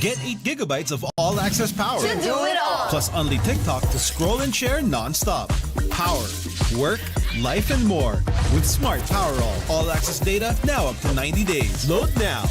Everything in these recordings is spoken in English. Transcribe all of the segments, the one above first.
Get 8 gigabytes of all-access power. To do it all. Plus only TikTok to scroll and share non-stop. Power, work, life, and more. With Smart Power all-access data now up to 90 days. Load now.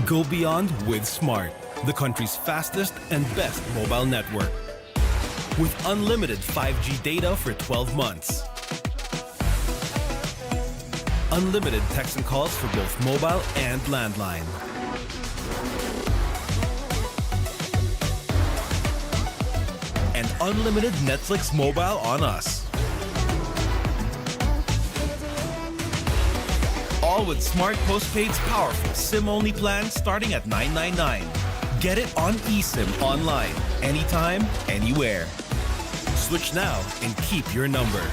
Go beyond with Smart, the country's fastest and best mobile network. With unlimited 5G data for 12 months. Unlimited text and calls for both mobile and landline. And unlimited Netflix mobile on us. All with Smart Postpaid's powerful SIM-only plan starting at $999. Get it on eSIM online, anytime, anywhere. Switch now and keep your number.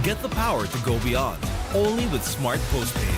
Get the power to go beyond, only with Smart Postpaid.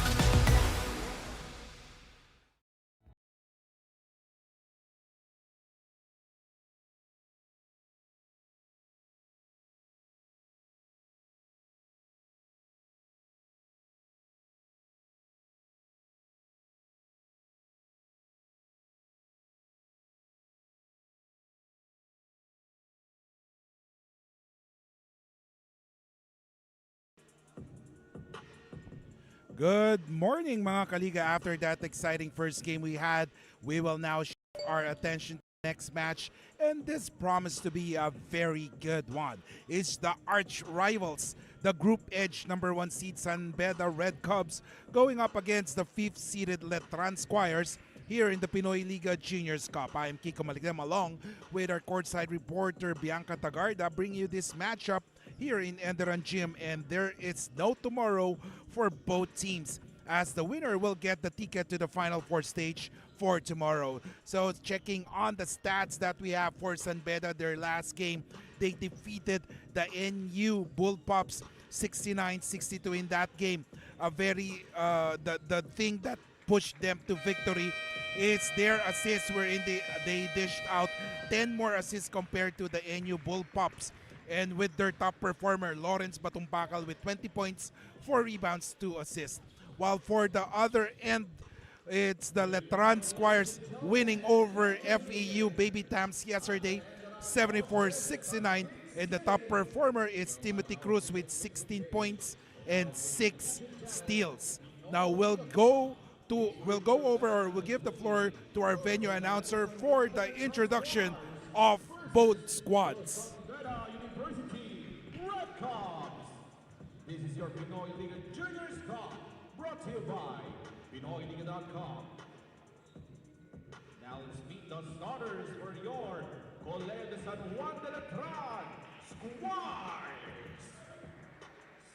Good morning, mga Kaliga. After that exciting first game we had, we will now shift our attention to the next match, and this promised to be a very good one. It's the arch rivals, the Group Edge #1 seed Beda Red Cubs going up against the 5th seeded Letran Squires here in the Pinoyliga Juniors Cup. I am Kiko Maligdem along with our courtside reporter Bianca Tarda bringing you this matchup here in ENEDERUN Gym, and there is no tomorrow for both teams as the winner will get the ticket to the Final Four stage for tomorrow. So checking on the stats that we have for Beda, their last game, they defeated the NU Bullpups 69-62 in that game. A very the thing that pushed them to victory is their assists, wherein they dished out 10 more assists compared to the NU Bullpups. And with their top performer, Lawrence Batumpakal with 20 points, 4 rebounds, 2 assists. While for the other end, it's the Letran Squires winning over FEU Baby Tams yesterday, 74-69. And the top performer is Timothy Cruz with 16 points and 6 steals. Now we'll give the floor to our venue announcer for the introduction of both squads. This is your Pinoyliga Juniors Cup, brought to you by Pinoyliga.com. Now let's meet the starters for your Colegio de San Juan de Letran, SQUAIRES.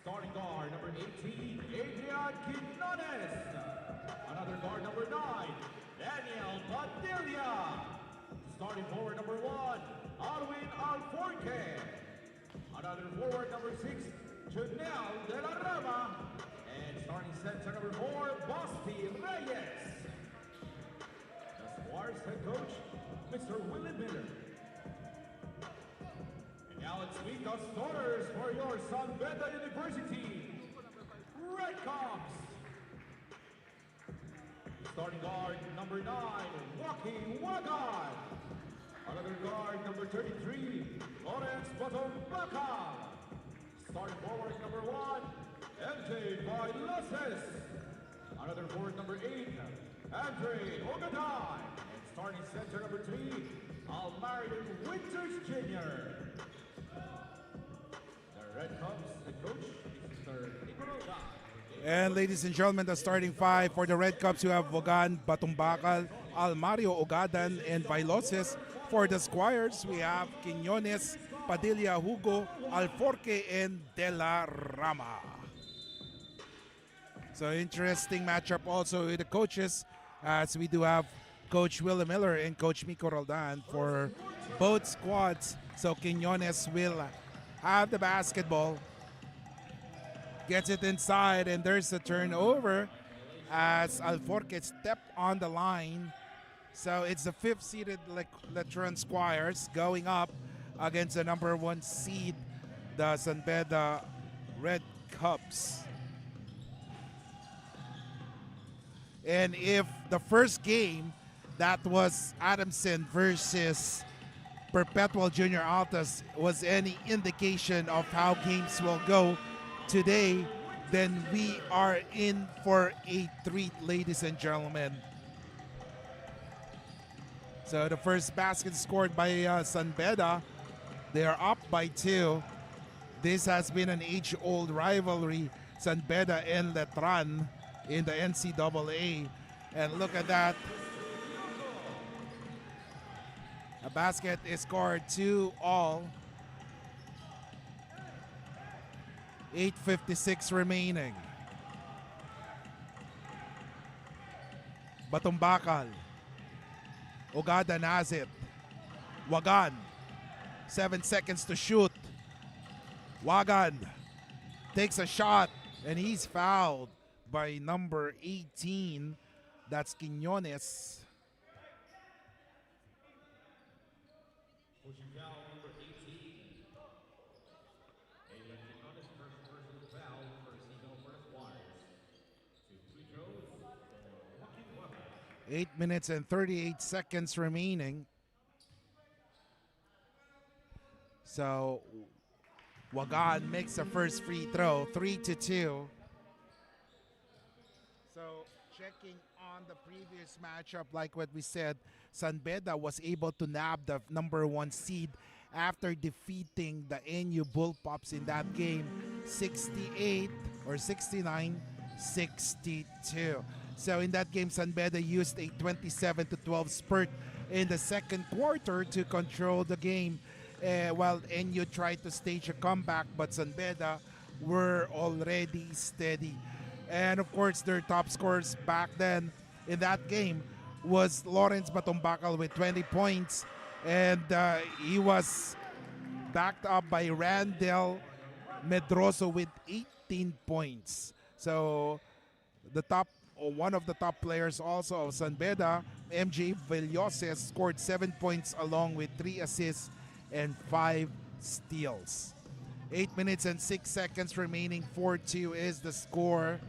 Starting guard number 18, Adrian Quinones. Another guard number 9, Daniel Padilla. Starting forward number 1, Alwin Alforque. Another forward, number 6, Janelle De La Rama. And starting center, number 4, Basti Reyes. The Squires head coach, Mr. Willie Miller. And now let's meet the starters for your San Beda University. Red Cops. Starting guard, number 9, Joaquin Wagan. Another guard, number 33, Lawrence Batombaca. Starting forward, number 1, MJ Bailases. Another forward, number 8, Andre Ogadan. And starting center, number 3, Almarion Winters Jr. The Red Cubs head coach is Mr. Nicola. And ladies and gentlemen, the starting five for the Red Cups, you have Vogan, Batumbacal, Almario Ogadan, and Bailoses. For the Squires, we have Quiñones, Padilla, Hugo, Alforque, and De La Rama. So interesting matchup also with the coaches, as we do have Coach Willie Miller and Coach Miko Roldan for both squads. So Quiñones will have the basketball. Gets it inside, and there's a turnover as Alforque stepped on the line. So it's the 5th seeded Letran Squires going up against the number 1 seed, the San Beda Red Cubs. And if the first game, that was Adamson versus Perpetual Junior Altas, was any indication of how games will go today, then we are in for a treat, ladies and gentlemen. So the first basket scored by San Beda. They are up by 2. This has been an age-old rivalry, San Beda and Letran in the NCAA. And look at that. A basket is scored 2-all. 8:56 remaining. Batumbacal. Ogadan has it. Wagan. 7 seconds to shoot. Wagan takes a shot, and he's fouled by number 18. That's Quiñones. Pushing foul number 18. And Quiñones first personal foul for Sino for the Squires. 2 free throws for Joaquin Wagan. 8 minutes and 38 seconds remaining. So Wagan makes the first free throw, 3-2. So checking on the previous matchup, like what we said, San Beda was able to nab the number 1 seed after defeating the NU Bullpups in that game, 68 or 69-62. So in that game, San Beda used a 27-12 spurt in the second quarter to control the game, while NU tried to stage a comeback, but San Beda were already steady. And of course, their top scorers back then in that game was Lawrence Batombacal with 20 points, and he was backed up by Randall Medroso with 18 points. So one of the top players also of San Beda, MJ Villoses, scored 7 points along with 3 assists and 5 steals. 8 minutes and 6 seconds remaining. 4-2 is the score.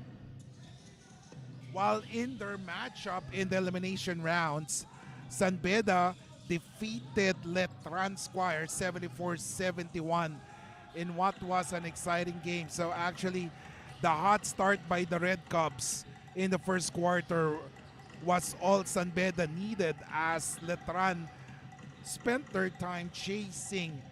While in their matchup in the elimination rounds, San Beda defeated Letran Squires 74-71 in what was an exciting game. So actually, the hot start by the Red Cubs in the first quarter was all San Beda needed, as Letran spent their time chasing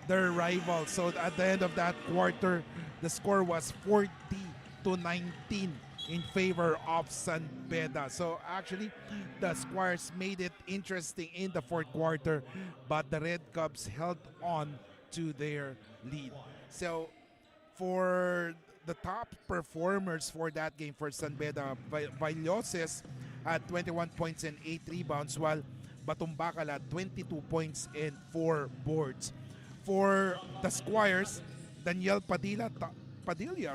their rival. So at the end of that quarter, the score was 40-19 in favor of San Beda. So actually, the Squires made it interesting in the fourth quarter, but the Red Cubs held on to their lead. So for the top performers for that game for San Beda, Villoses had 21 points and 8 rebounds, while Batumbakal had 22 points and 4 boards. For the Squires, Daniel Padilla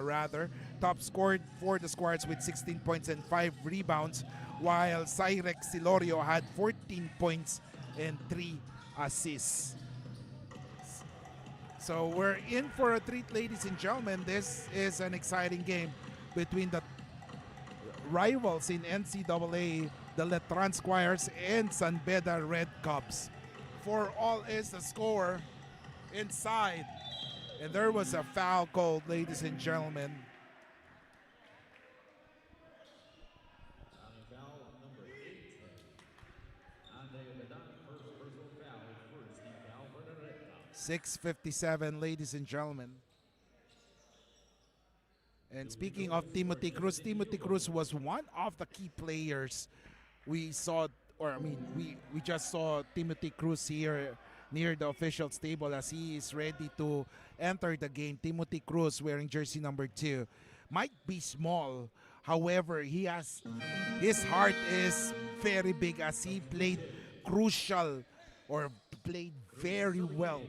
rather, top scored for the Squires with 16 points and 5 rebounds, while Cyrex Silorio had 14 points and 3 assists. So we're in for a treat, ladies and gentlemen. This is an exciting game between the rivals in NCAA, the Letran Squires and San Beda Red Cubs. 4-all is the score inside. And there was a foul called, ladies and gentlemen. Foul number 8. And the first personal foul, first team foul for the Red Sox. 6:57, ladies and gentlemen. And speaking of Timothy Cruz was one of the key players we saw, or I mean, we just saw Timothy Cruz here near the official table as he is ready to enter the game. Timothy Cruz wearing jersey number 2. Might be small, however, his heart is very big as he played crucial or played very well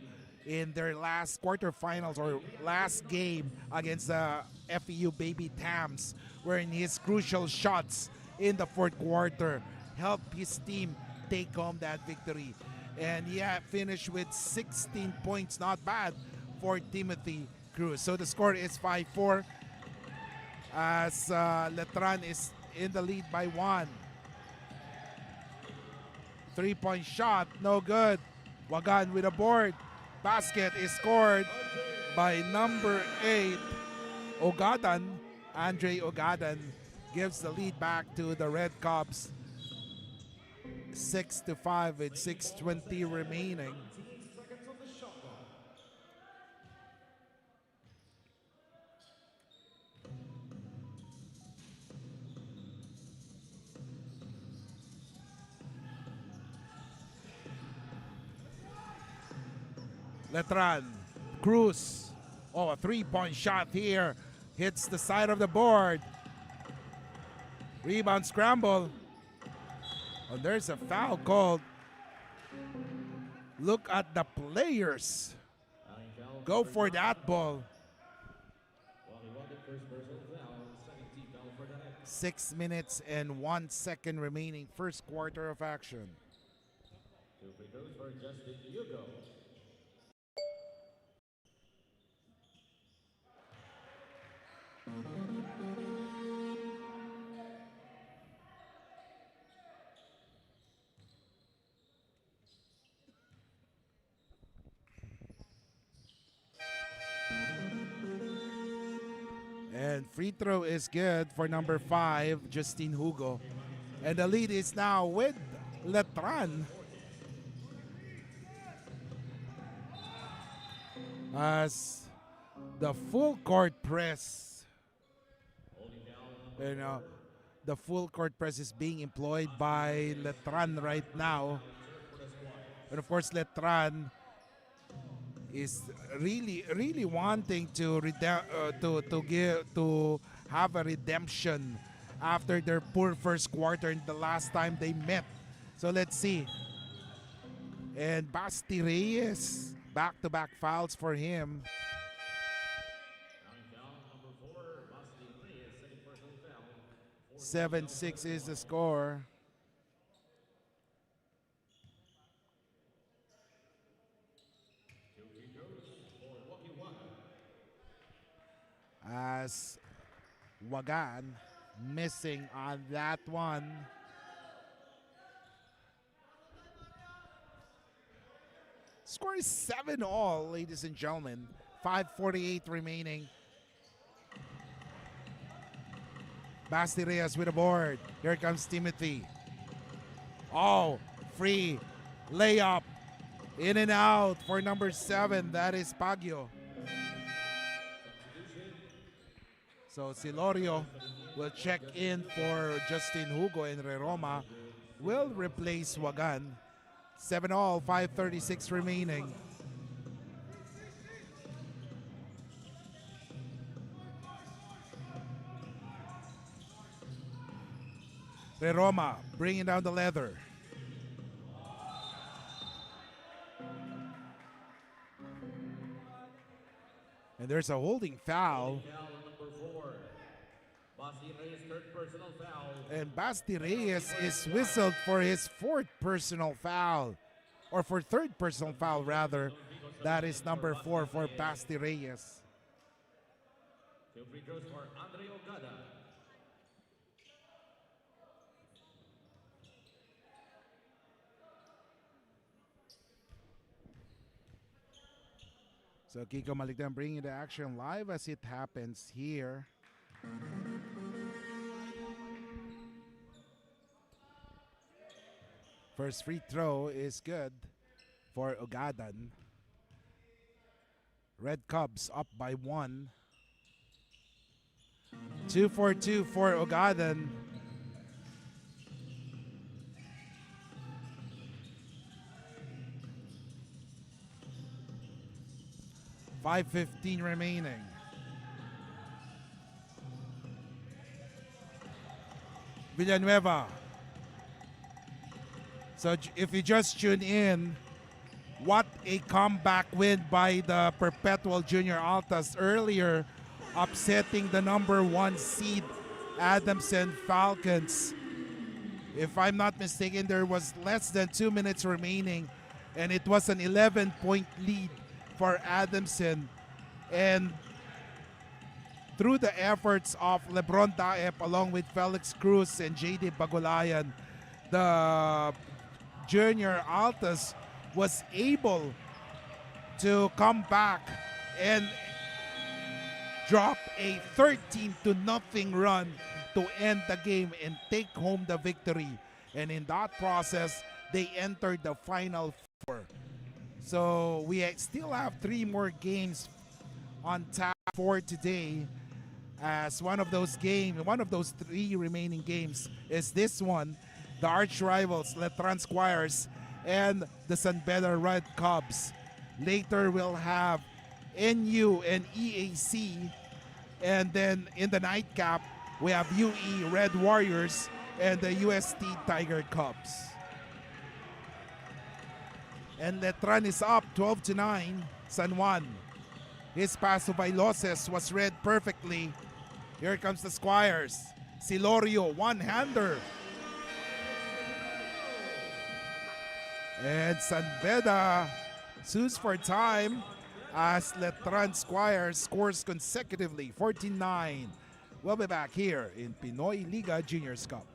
in their last quarterfinals or last game against the FEU Baby Tams, wherein his crucial shots in the fourth quarter helped his team take home that victory. And yeah, finished with 16 points, not bad for Timothy Cruz. So the score is 5-4 as Letran is in the lead by 1. 3-point shot, no good. Wagan with a board. Basket is scored by number 8, Ogadan. Andre Ogadan gives the lead back to the Red Cubs. 6-5 with 6:20 remaining. Letran, Cruz. Oh, a 3-point shot here. Hits the side of the board. Rebound scramble. Oh, there's a foul called. Look at the players. Go for that ball. 6 minutes and 1 second remaining. First quarter of action. 2 free throws for Justin Hugo. And free throw is good for number 5, Justin Hugo. And the lead is now with Letran. As the full court press, the full court press is being employed by Letran right now. And of course, Letran is really wanting to have a redemption after their poor first quarter the last time they met. So let's see. And Basti Reyes, back-to-back fouls for him. 7-6 is the score. As Wagan missing on that one. Score is 7-all, ladies and gentlemen. 5:48 remaining. Basti Reyes with a board. Here comes Timothy. Oh, free layup. In and out for number 7. That is Baguio. So Silorio will check in for Justin Hugo, and Reroma will replace Wagan. 7-all, 5:36 remaining. Reroma bringing down the leather. And there's a holding foul. Foul number 4. Basti Reyes, third personal foul. And Basti Reyes is whistled for his fourth personal foul. Or for third personal foul, rather. That is number 4 for Basti Reyes. 2 free throws for Andre Ogada. So Kiko Maligdan bringing the action live as it happens here. First free throw is good for Ogadan. Red Cubs up by 1. 2 for 2 for Ogadan. $5:15 remaining. Villanueva. So if you just tune in, what a comeback win by the Perpetual Junior Altas earlier, upsetting the number 1 seed Adamson Falcons. If I'm not mistaken, there was less than 2 minutes remaining, and it was an 11-point lead for Adamson. And through the efforts of Lebron Daep along with Felix Cruz and JD Bagulayan, the Junior Altas was able to come back and drop a 13-0 run to end the game and take home the victory. And in that process, they entered the Final Four. So we still have 3 more games on tap for today. As one of those 3 remaining games is this one, the arch rivals Letran Squires and the San Beda Red Cubs. Later we'll have NU and EAC, and then in the nightcap we have UE Red Warriors and the UST Tiger Cubs. And Letran is up 12-9. San Juan. His pass to Bailoses was read perfectly. Here comes the Squires. Silorio, one-hander. And San Beda sues for time as Letran Squires scores consecutively, 14-9. We'll be back here in Pinoyliga Juniors Cup.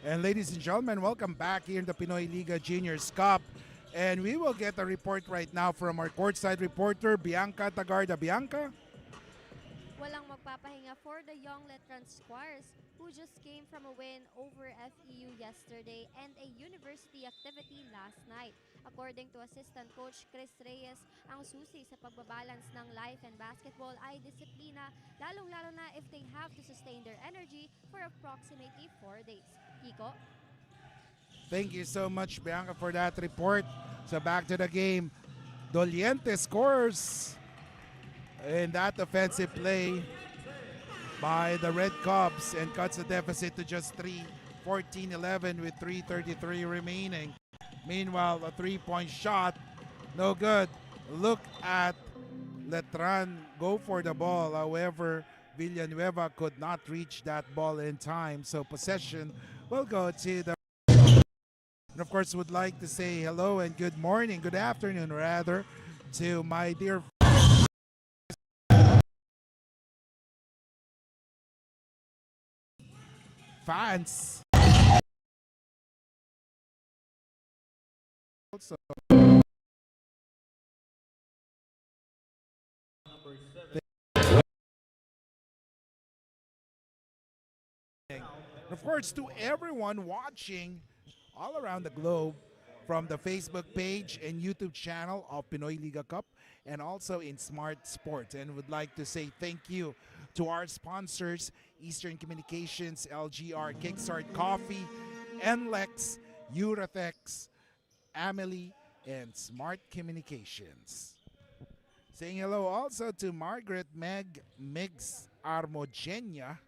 And ladies and gentlemen, welcome back here in the Pinoyliga Juniors Cup. And we will get a report right now from our courtside reporter, Bianca Tarda. Bianca? Walang magpapahinga for the young Letran Squires who just came from a win over SEU yesterday and a university activity last night. According to assistant coach Chris Reyes, ang susi sa pagbabalance ng life and basketball ay disiplina, lalong-lalo na if they have to sustain their energy for approximately 4 days. Kiko? Thank you so much, Bianca, for that report. So back to the game. Doliente scores in that offensive play by the Red Cubs and cuts the deficit to just 3, 14-11 with 3:33 remaining. Meanwhile, a three-point shot, no good. Look at Letran go for the ball. However, Villanueva could not reach that ball in time. So possession will go to the... And of course, would like to say hello and good morning, good afternoon rather, to my dear fans. Also, Of course, to everyone watching all around the globe from the Facebook page and YouTube channel of Pinoyliga Cup and also in Smart Sports. And would like to say thank you to our sponsors, Eastern Communications, LGR, Kickstart Coffee, NLEX, Uratex, Amelie, and Smart Communications. Saying hello also to Margaret Meg Migs Armogenia.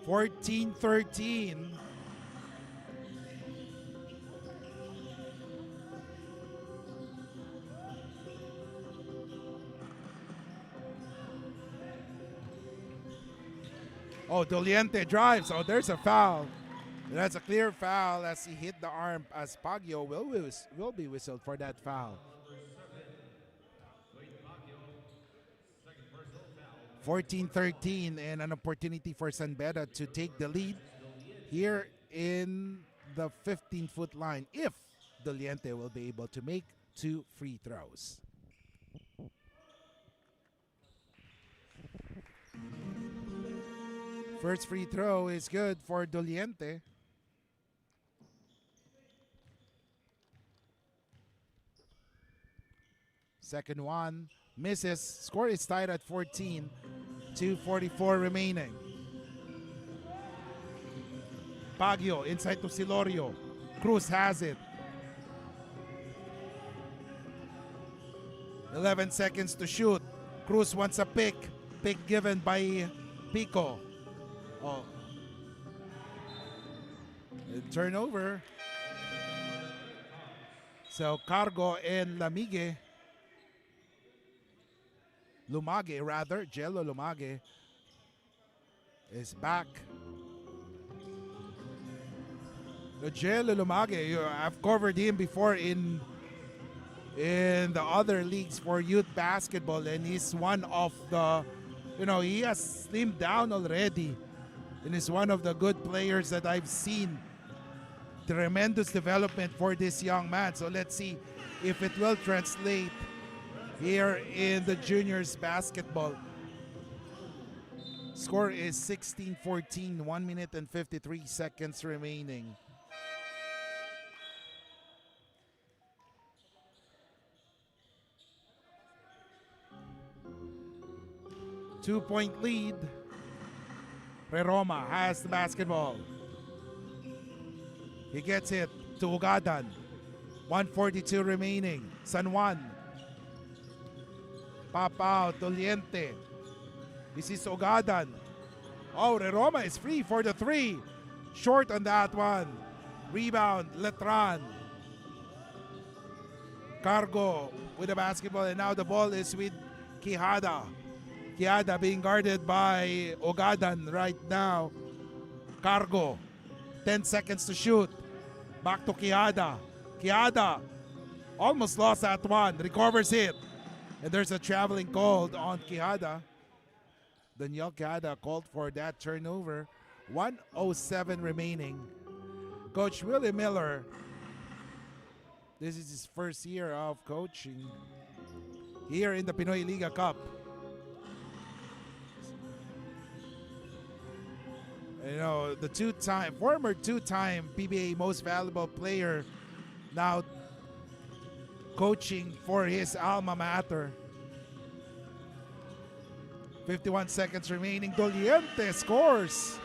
$14-13. Oh, Doliente drives. Oh, there's a foul. That's a clear foul as he hit the arm, as Pagio will be whistled for that foul. 14-13 and an opportunity for San Beda to take the lead here in the 15-foot line if Doliente will be able to make 2 free throws. First free throw is good for Doliente. Second one misses. Score is tied at 14. 2:44 remaining. Baguio inside to Silorio. Cruz has it. 11 seconds to shoot. Cruz wants a pick. Pick given by Pico. Oh. Turnover. So Cargo and Lumage rather, Jello Lumage is back. The Jello Lumage, I've covered him before in the other leagues for youth basketball, and he's one of the, he has slimmed down already, and is one of the good players that I've seen. Tremendous development for this young man. So let's see if it will translate here in the juniors basketball. Score is 16-14, 1 minute and 53 seconds remaining. Two-point lead. Reroma has the basketball. He gets it to Ugadan. 1:42 remaining. San Juan. Pop out, Doliente. This is Ugadan. Oh, Reroma is free for the three. Short on that one. Rebound, Letran. Cargo with the basketball, and now the ball is with Quijada. Quijada being guarded by Ugadan right now. Cargo, 10 seconds to shoot. Back to Quijada. Quijada almost lost that one. Recovers it. And there's a traveling called on Quijada. Daniel Quijada called for that turnover. 1:07 remaining. Coach Willie Miller. This is his first year of coaching here in the Pinoyliga Cup. The former two-time PBA Most Valuable Player, now coaching for his alma mater. 51 seconds remaining. Doliente scores.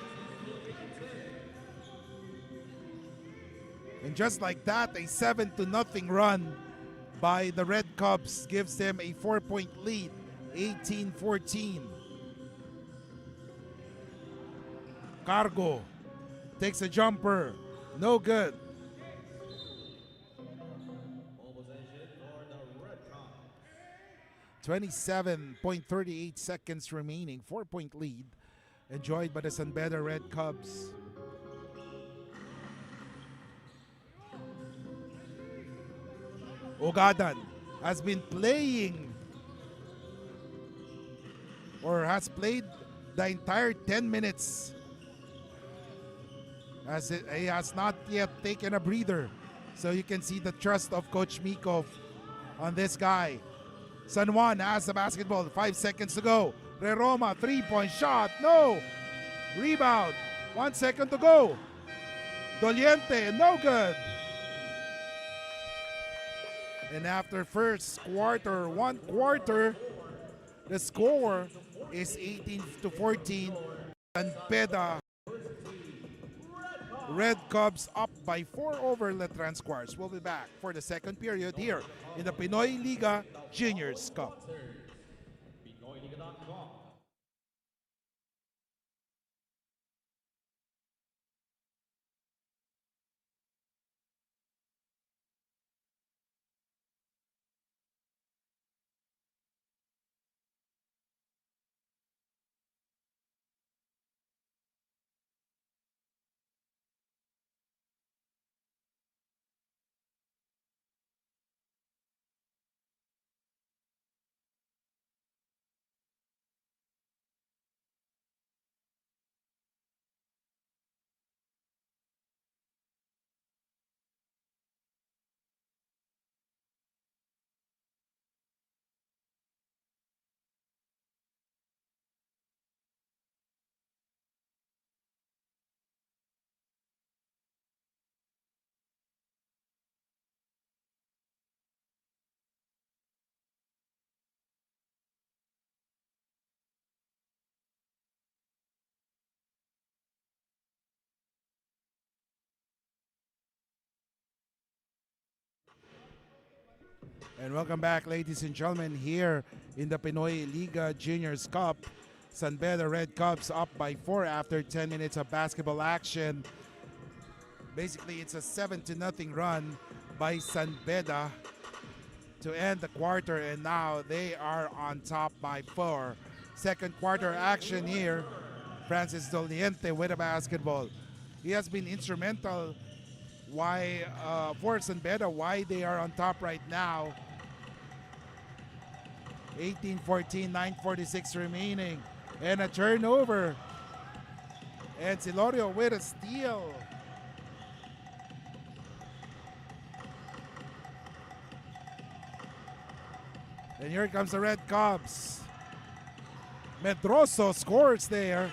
And just like that, a 7-0 run by the Red Cubs gives them a 4-point lead, 18-14. Cargo takes a jumper. No good. 27.38 seconds remaining. 4-point lead enjoyed by the San Beda Red Cubs. Ugadan has been playing, or has played the entire 10 minutes. He has not yet taken a breather. So you can see the trust of Coach Mikov on this guy. San Juan has the basketball. 5 seconds to go. Roma, 3-point shot. No. Rebound. 1 second to go. Doliente, no good. And after first quarter, 1 quarter, the score is 18-14. And Beda, Red Cubs up by 4 over Letran Squares. We'll be back for the second period here in the Pinoyliga Juniors Cup. Pinoyliga.com. And welcome back, ladies and gentlemen, here in the Pinoyliga Juniors Cup. San Beda Red Cubs up by 4 after 10 minutes of basketball action. Basically, it's a 7-0 run by San Beda to end the quarter, and now they are on top by 4. Second quarter action here. Francis Doliente with a basketball. He has been instrumental for San Beda, why they are on top right now. 18-14, 9:46 remaining. And a turnover. And Silorio with a steal. And here comes the Red Cubs. Medroso scores there.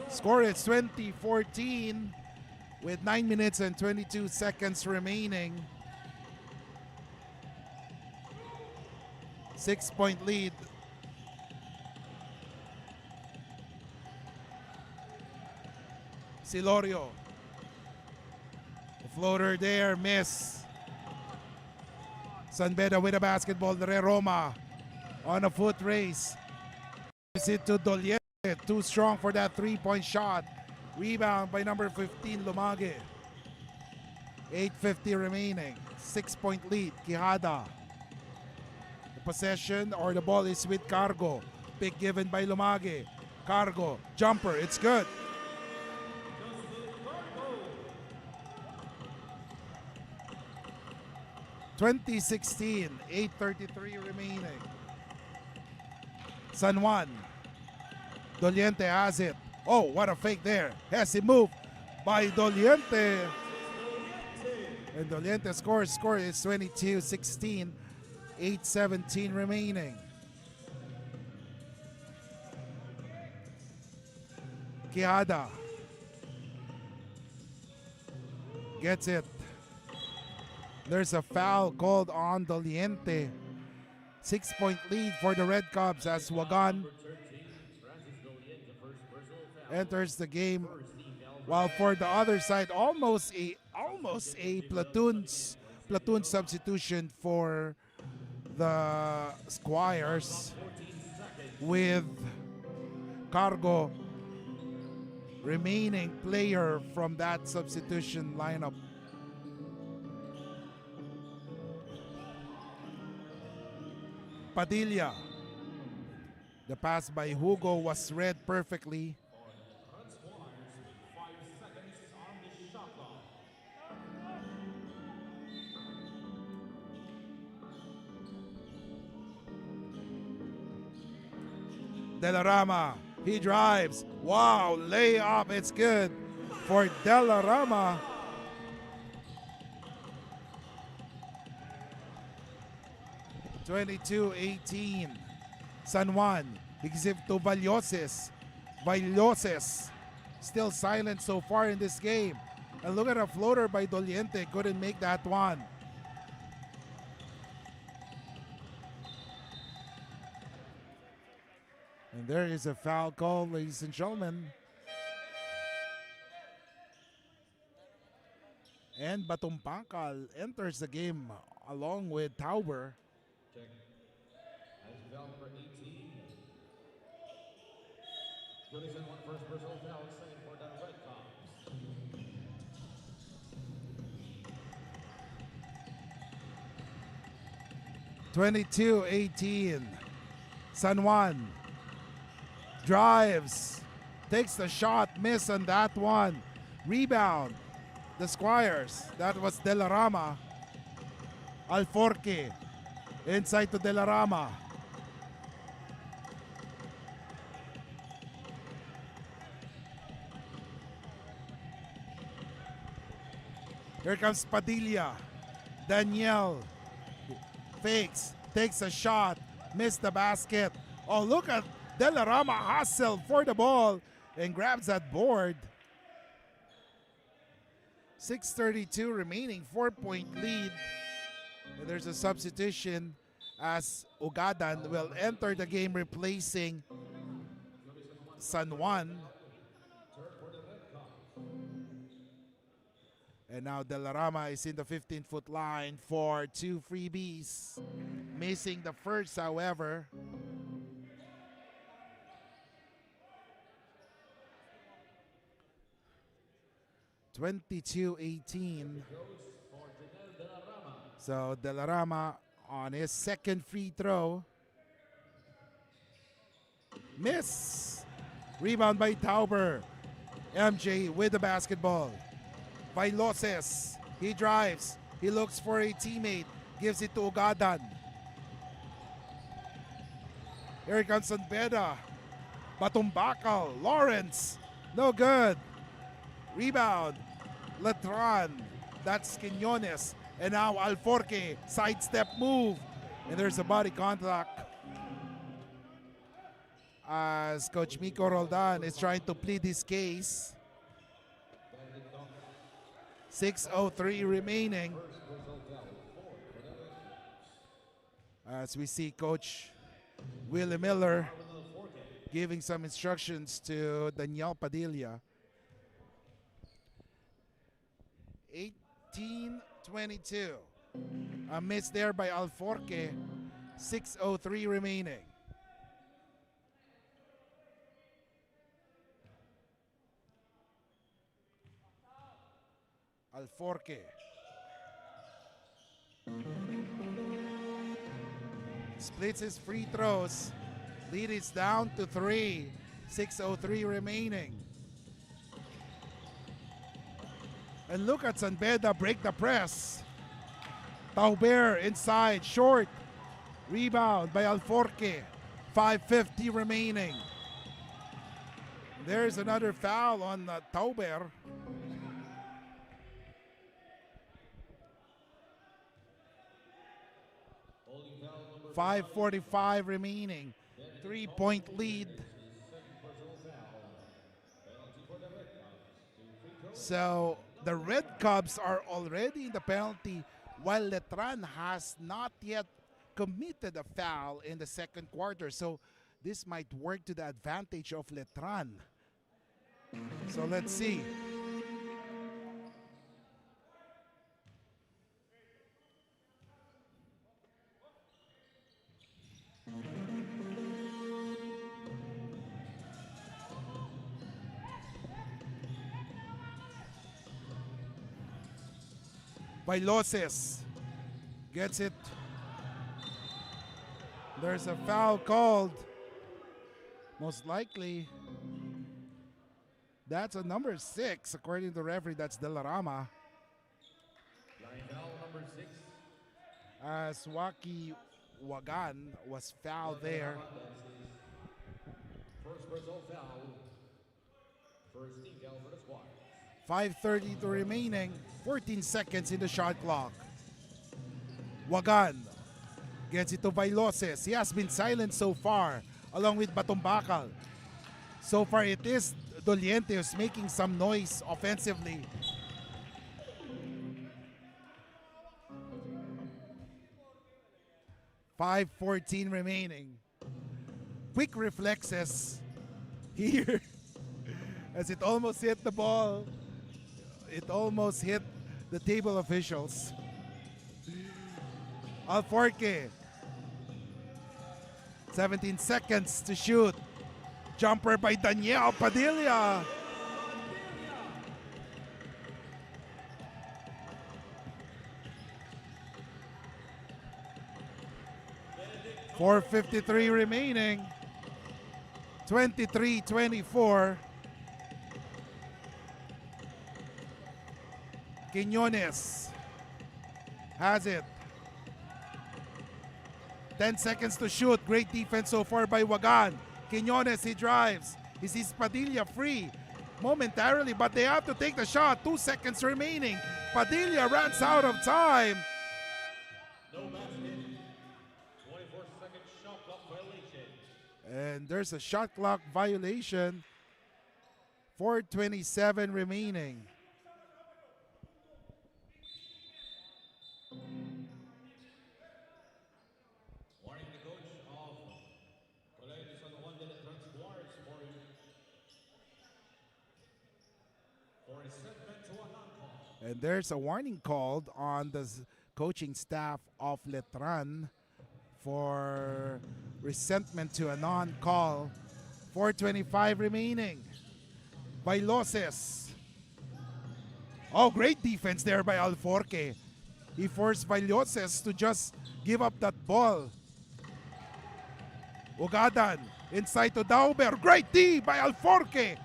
Score is 20-14 with 9 minutes and 22 seconds remaining. 6-point lead. Silorio. The floater there, miss. San Beda with a basketball. Roma on a foot race. Gives it to Doliente. Too strong for that 3-point shot. Rebound by number 15, Lumage. 8:50 remaining. 6-point lead, Quijada. The possession or the ball is with Cargo. Pick given by Lumage. Cargo, jumper, it's good. (2016) 8:33 remaining. San Juan. Doliente has it. Oh, what a fake there. Has it moved by Doliente. And Doliente scores. Score is 22-16. 8:17 remaining. Quijada gets it. There's a foul called on Doliente. 6-point lead for the Red Cubs as Wagan enters the game. While for the other side, almost a platoon substitution for the Squires, with Cargo remaining player from that substitution lineup. Padilla. The pass by Hugo was read perfectly. Delarama, he drives. Wow, layup, it's good for Delarama. 22-18. San Juan. He gives it to Valloses. Valloses. Still silent so far in this game. And look at a floater by Doliente. Couldn't make that one. And there is a foul call, ladies and gentlemen. And Batumpangkal enters the game along with Tauber. Check. As foul number 18. Unison one first personal foul, second for the Red Cops. (22-18). San Juan drives, takes the shot, miss on that one. Rebound, the Squires. That was De La Rama. Alforque inside to De La Rama. Here comes Padilla. Daniel fakes, takes a shot, missed the basket. Oh, look at De La Rama hustle for the ball and grabs that board. 6:32 remaining, 4-point lead. And there's a substitution as Ugadan will enter the game replacing San Juan. And now De La Rama is in the 15-foot line for 2 freebies. Missing the first, however. (22-18). So De La Rama on his second free throw. Miss. Rebound by Tauber. MJ with the basketball. Vailoses. He drives. He looks for a teammate. Gives it to Ugadan. Here comes on Beda. Batumbakal. Lawrence. No good. Rebound. Letran. That's Quinones. And now Alforque. Sidestep move. And there's a body contact. As Coach Miko Roldan is trying to plead his case. 6:03 remaining. As we see Coach Willie Miller giving some instructions to Daniel Padilla. 18-22. A miss there by Alforque. 6:03 remaining. Alforque. Splits his free throws. Lead is down to 3. 6:03 remaining. And look at San Beda break the press. Tauber inside, short. Rebound by Alforque. 5:50 remaining. There's another foul on Tauber. 5:45 remaining. 3-point lead. So the Red Cubs are already in the penalty while Letran has not yet committed a foul in the second quarter. So this might work to the advantage of Letran. So let's see. Vailoses gets it. There's a foul called. Most likely, that's a number 6, according to the referee. That's De La Rama. Line foul number 6. As Waki Wagan was fouled there. First personal foul. First team foul for the squad. 5:32 remaining. 14 seconds in the shot clock. Wagan Gets it to Vailoses. He has been silent so far, along with Batumbakal. So far, it is Doliente who's making some noise offensively. .5:14 remaining. Quick reflexes here as it almost hit the ball. It almost hit the table officials. Alforque. 17 seconds to shoot. Jumper by Daniel Padilla. .453 remaining. 23-24. Quiñones has it. 10 seconds to shoot. Great defense so far by Wagan. Quiñones, he drives. He sees Padilla free momentarily, but they have to take the shot. 2 seconds remaining. Padilla runs out of time. No basket. 24-second shot clock violation. And there's a shot clock violation. 4:27 remaining. Warning the coach of Colegio de San Juan de Letran Squares for a setback to a non-call. And there's a warning called on the coaching staff of Letran for resentment to a non-call. 4:25 remaining. Vailoses. Oh, great defense there by Alforque. He forced Vailoses to just give up that ball. Ugadan inside to Dauber. Great D by Alforque.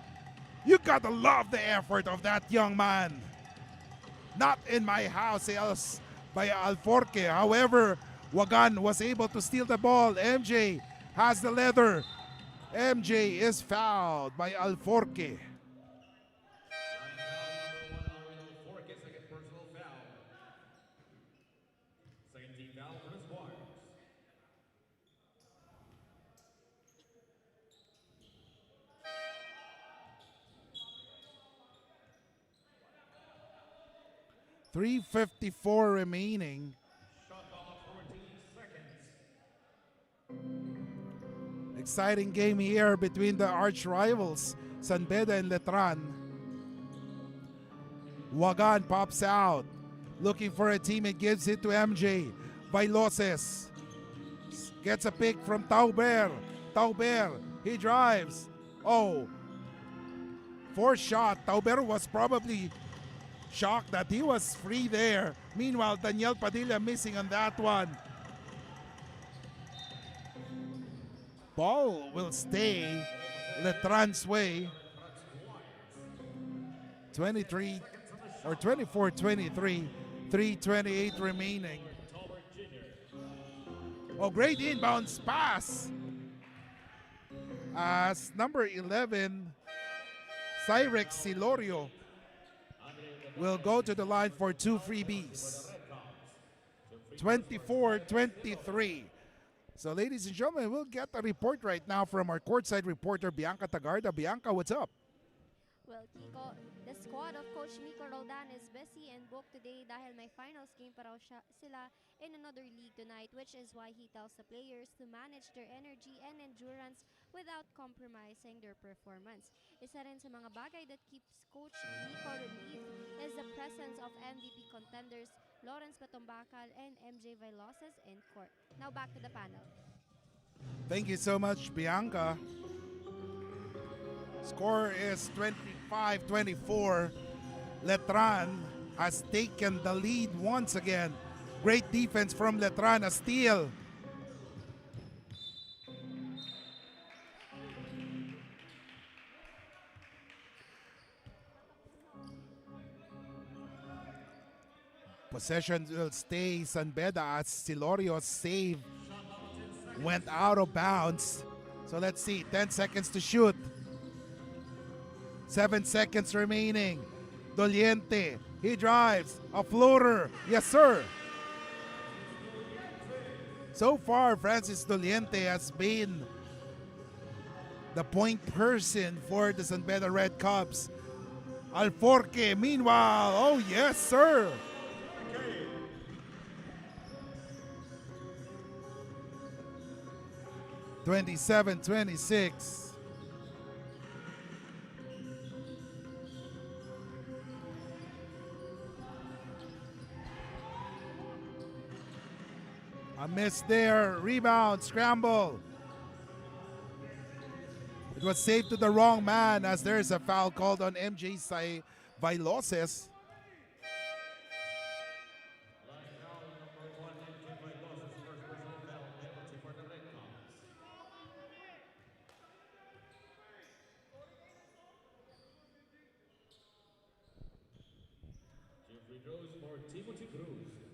You gotta love the effort of that young man. Not in my house else by Alforque. However, Wagan was able to steal the ball. MJ has the leather. MJ is fouled by Alforque. Second personal foul. Second team foul for the Squares. .354 remaining. Shot clock 14 seconds. Exciting game here between the arch rivals, San Beda and Letran. Wagan pops out, looking for a teammate, gives it to MJ. Vailoses gets a pick from Tauber. Tauber, he drives. Oh, fourth shot. Tauber was probably shocked that he was free there. Meanwhile, Daniel Padilla missing on that one. Ball will stay Letran's way. 23 or 24-23, 3:28 remaining. Oh, great inbounds pass as number 11, Cyrex Silorio, will go to the line for 2 freebies. 24-23. So, ladies and gentlemen, we'll get a report right now from our courtside reporter, Bianca Tarda. Bianca, what's up? Well, Kiko, the squad of Coach Miko Roldan is busy and booked today dahil may finals game pa raw sila in another league tonight, which is why he tells the players to manage their energy and endurance without compromising their performance. Isa rin sa mga bagay that keeps Coach Miko relieved is the presence of MVP contenders Lawrence Batumbakal and MJ Vailoses in court. Now back to the panel. Thank you so much, Bianca. Score is 25-24. Letran has taken the lead once again. Great defense from Letran, a steal. Possession will stay San Beda as Silorio's save went out of bounds. So let's see, 10 seconds to shoot. 7 seconds remaining. Doliente, he drives, a floater, yes sir. So far, Francis Doliente has been the point person for the San Beda Red Cubs. Alforque, meanwhile, oh yes, sir. (27-26). A miss there, rebound, scramble. It was saved to the wrong man as there's a foul called on MJ Vailoses.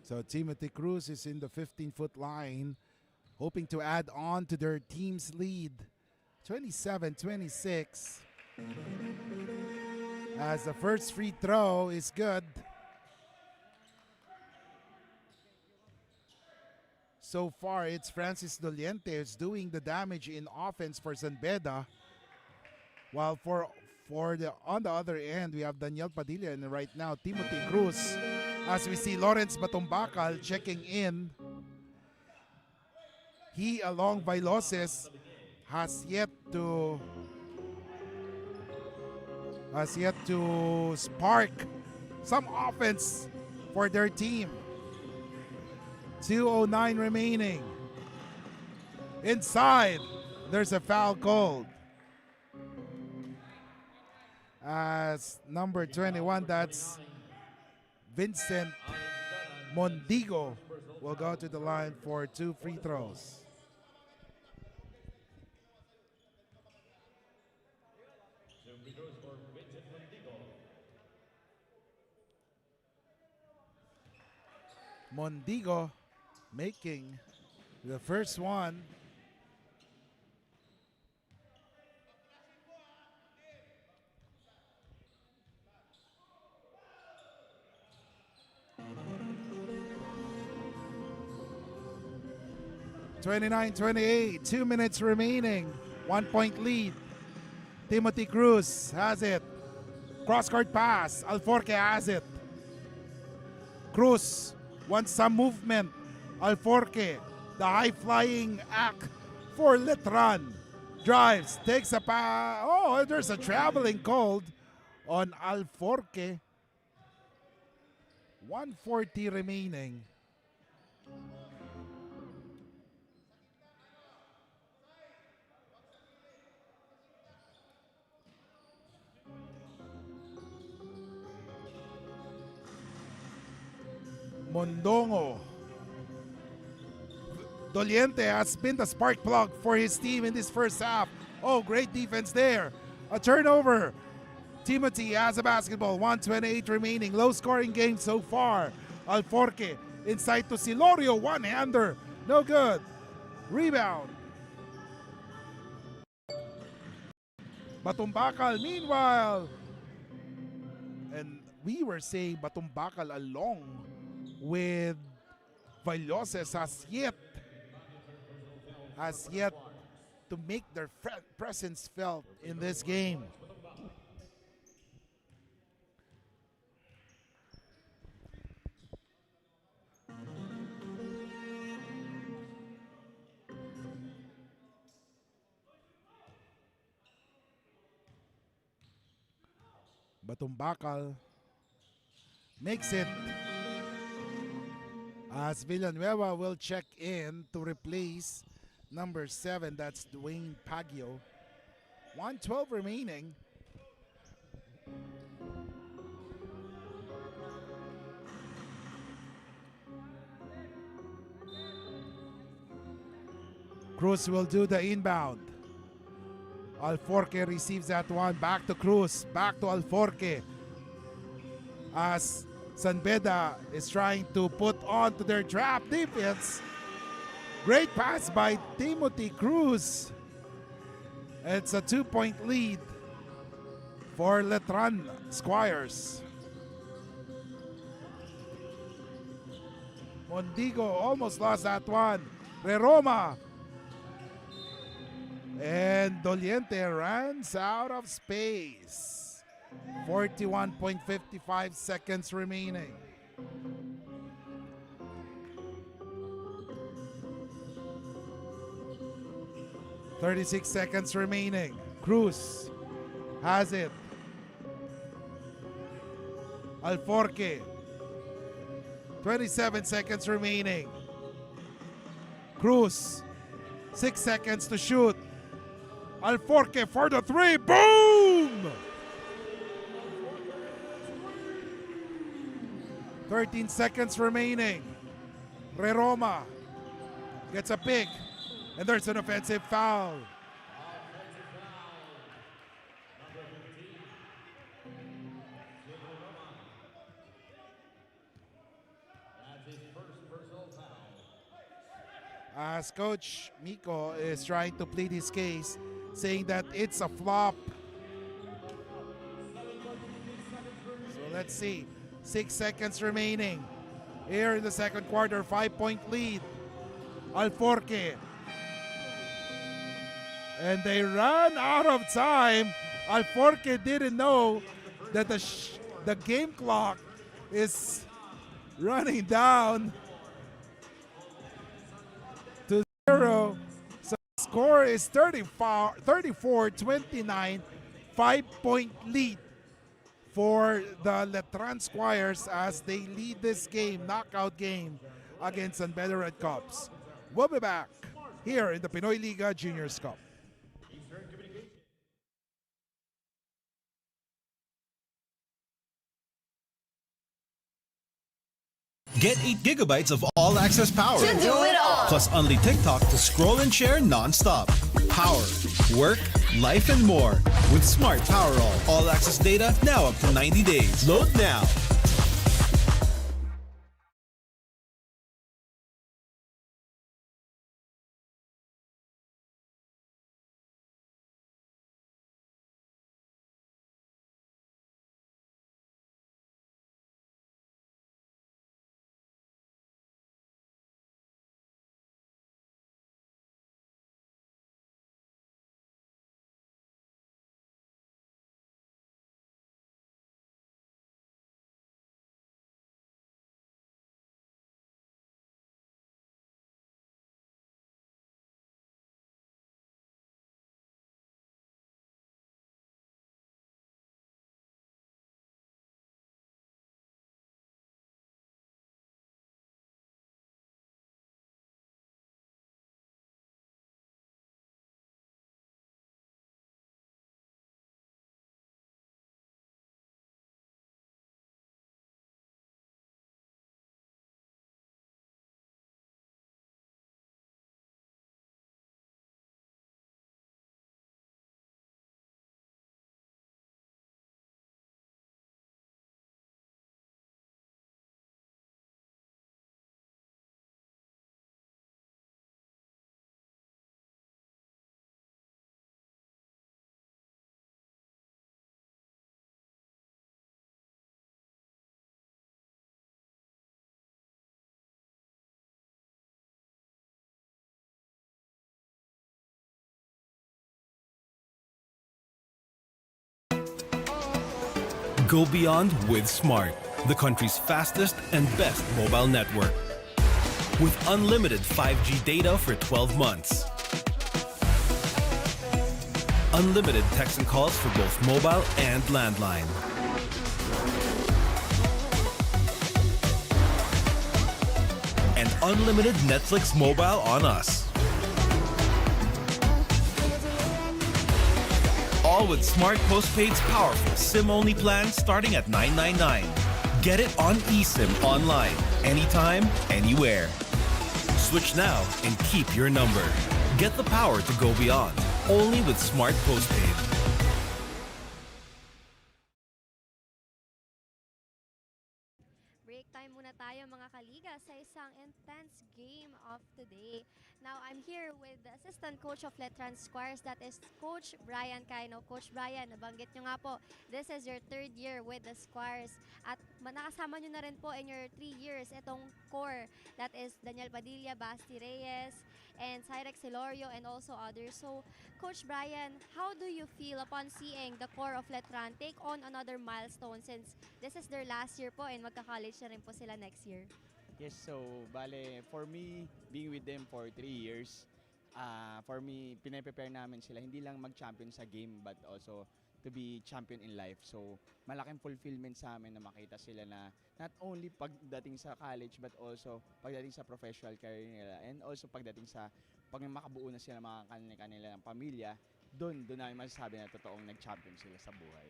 So Timothy Cruz is in the 15-foot line, hoping to add on to their team's lead. 27-26. As the first free throw is good. So far, it's Francis Doliente who's doing the damage in offense for San Beda. While on the other end, we have Daniel Padilla and right now Timothy Cruz. As we see Lawrence Batumbacal checking in. He, along Vailoses, has yet to spark some offense for their team. 2:09 remaining. Inside, there's a foul called. As number 21, that's Vincent Mondigo, will go to the line for 2 free throws. Mondigo making the first one. (29-28), 2 minutes remaining, 1 point lead. Timothy Cruz has it. Cross-court pass, Alforque has it. Cruz wants some movement. Alforque, the high-flying act for Letran. Drives, takes a pass. Oh, there's a traveling called on Alforque. 1:40 remaining. Mondongo. Doliente has been the spark plug for his team in this first half. Oh, great defense there. A turnover. Timothy has a basketball. 1:28 remaining. Low scoring game so far. Alforque inside to Silorio. One-hander. No good. Rebound. Batumbacal meanwhile. And we were saying Batumbacal along with Vailoses has yet to make their presence felt in this game. Batumbacal makes it. As Villanueva will check in to replace number 7, that's Dwayne Pagio. 1:12 remaining. Cruz will do the inbound. Alforque receives that one. Back to Cruz. Back to Alforque. As San Beda is trying to put on to their trap defense. Great pass by Timothy Cruz. It's a 2-point lead for Letran Squires. Mondigo almost lost that one. Reroma. And Doliente runs out of space. 41.55 seconds remaining. .36 seconds remaining. Cruz has it. Alforque. 27 seconds remaining. Cruz. 6 seconds to shoot. Alforque for the three. Boom! 13 seconds remaining. Reroma gets a pick. And there's an offensive foul. As Coach Miko is trying to plead his case, saying that it's a flop. So let's see. 6 seconds remaining. Here in the second quarter, 5-point lead. Alforque. And they run out of time. Alforque didn't know that the game clock is running down to 0. So the score is 34-29, 5-point lead for the Letran Squires as they lead this game, knockout game against Beda Red Cubs. We'll be back here in the Pinoyliga Juniors Cup. Get 8 gigabytes of all-access power. To do it all. Plus only TikTok to scroll and share non-stop. Power, work, life, and more. With Smart Power all-access data now up to 90 days. Load now. Go beyond with Smart, the country's fastest and best mobile network. With unlimited 5G data for 12 months. Unlimited text and calls for both mobile and landline. And unlimited Netflix mobile on us. All with Smart Postpaid's powerful SIM-only plan starting at $9.99. Get it on eSIM online, anytime, anywhere. Switch now and keep your number. Get the power to go beyond, only with Smart Postpaid. Break time muna tayo mga kaliga sa isang intense game of today. Now, I'm here with the assistant coach of Letran Squires, that is Coach Brian Kaino. Coach Brian, nabanggit nyo nga po, this is your 3rd year with the Squires. At nakasama nyo na rin po in your 3 years itong core, that is Daniel Padilla, Basti Reyes, and Cyrix Hilorio, and also others. So, Coach Brian, how do you feel upon seeing the core of Letran take on another milestone since this is their last year po and magka-college na rin po sila next year? Yes, so bale, for me, being with them for 3 years, for me, pinaprepare namin sila hindi lang mag-champion sa game but also to be champion in life. So, malaking fulfillment sa amin na makita sila na not only pagdating sa college but also pagdating sa professional career nila and also pagdating sa pag makabuo na sila mga kanilang pamilya, doon namin masasabi na totoong nag-champion sila sa buhay.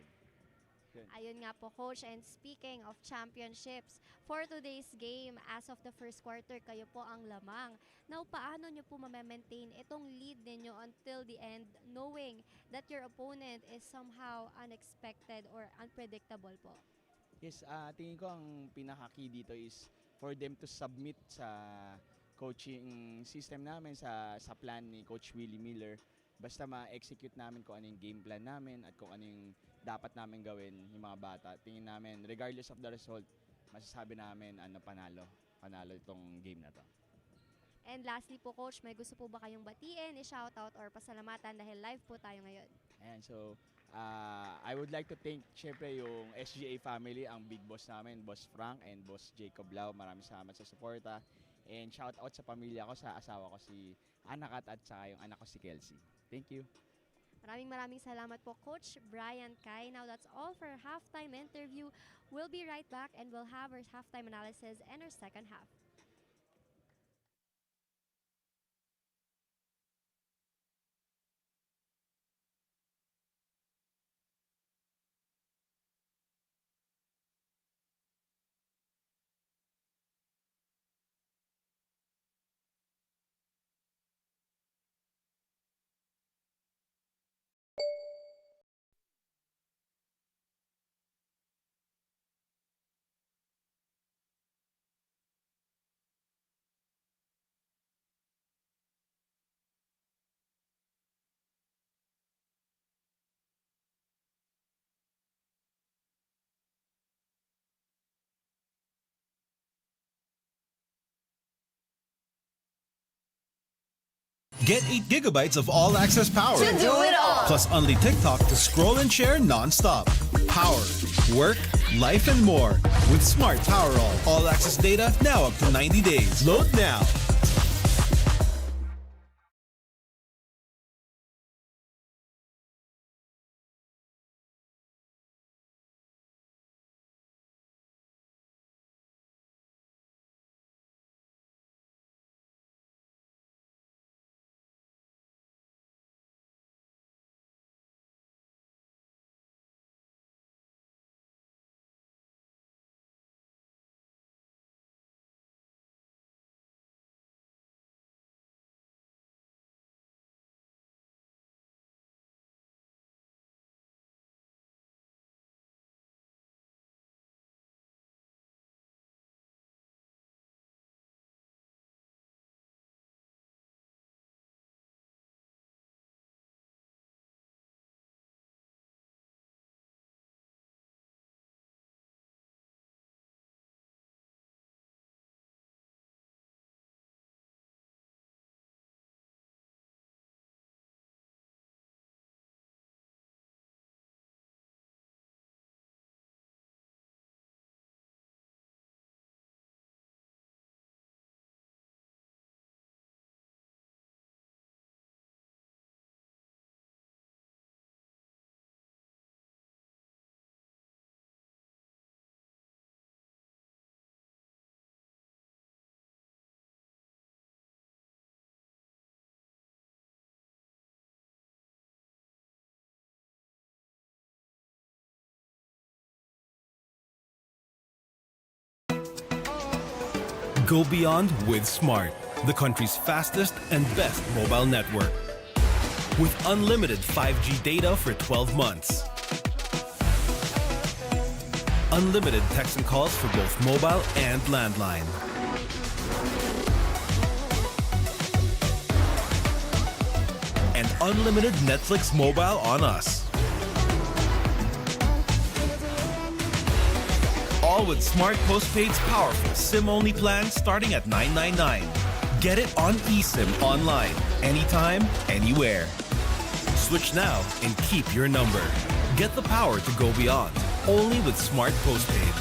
Ayun nga po, Coach. And speaking of championships, for today's game, as of the first quarter, kayo po ang lamang. Now, paano nyo po ma-maintain itong lead ninyo until the end, knowing that your opponent is somehow unexpected or unpredictable po? Yes, tingin ko ang pinaka-key dito is for them to submit sa coaching system namin, sa plan ni Coach Willie Miller. Basta ma-execute namin kung ano yung game plan namin at kung ano yung dapat namin gawin yung mga bata. Tingin namin, regardless of the result, masasabi namin panalo itong game na to. And lastly po, Coach, may gusto po ba kayong batiin, i-shoutout or pasalamatan dahil live po tayo ngayon? And so, I would like to thank syempre yung SGA family, ang big boss namin, Boss Frank and Boss Jacob Lau. Maraming salamat sa suporta. And shout out sa pamilya ko, sa asawa ko si Anakat at saka yung anak ko si Kelsey. Thank you. Maraming salamat po, Coach Brian Kai. Now, that's all for our halftime interview. We'll be right back and we'll have our halftime analysis and our second half. Get 8 gigabytes of all-access power. To do it all! Plus only TikTok to scroll and share non-stop. Power, work, life, and more. With Smart Power all-access data now up to 90 days. Load now. Go beyond with Smart, the country's fastest and best mobile network. With unlimited 5G data for 12 months. Unlimited text and calls for both mobile and landline. And unlimited Netflix mobile on us. All with Smart Postpaid's powerful SIM-only plan starting at $9.99. Get it on eSIM online, anytime, anywhere. Switch now and keep your number. Get the power to go beyond, only with Smart Postpaid.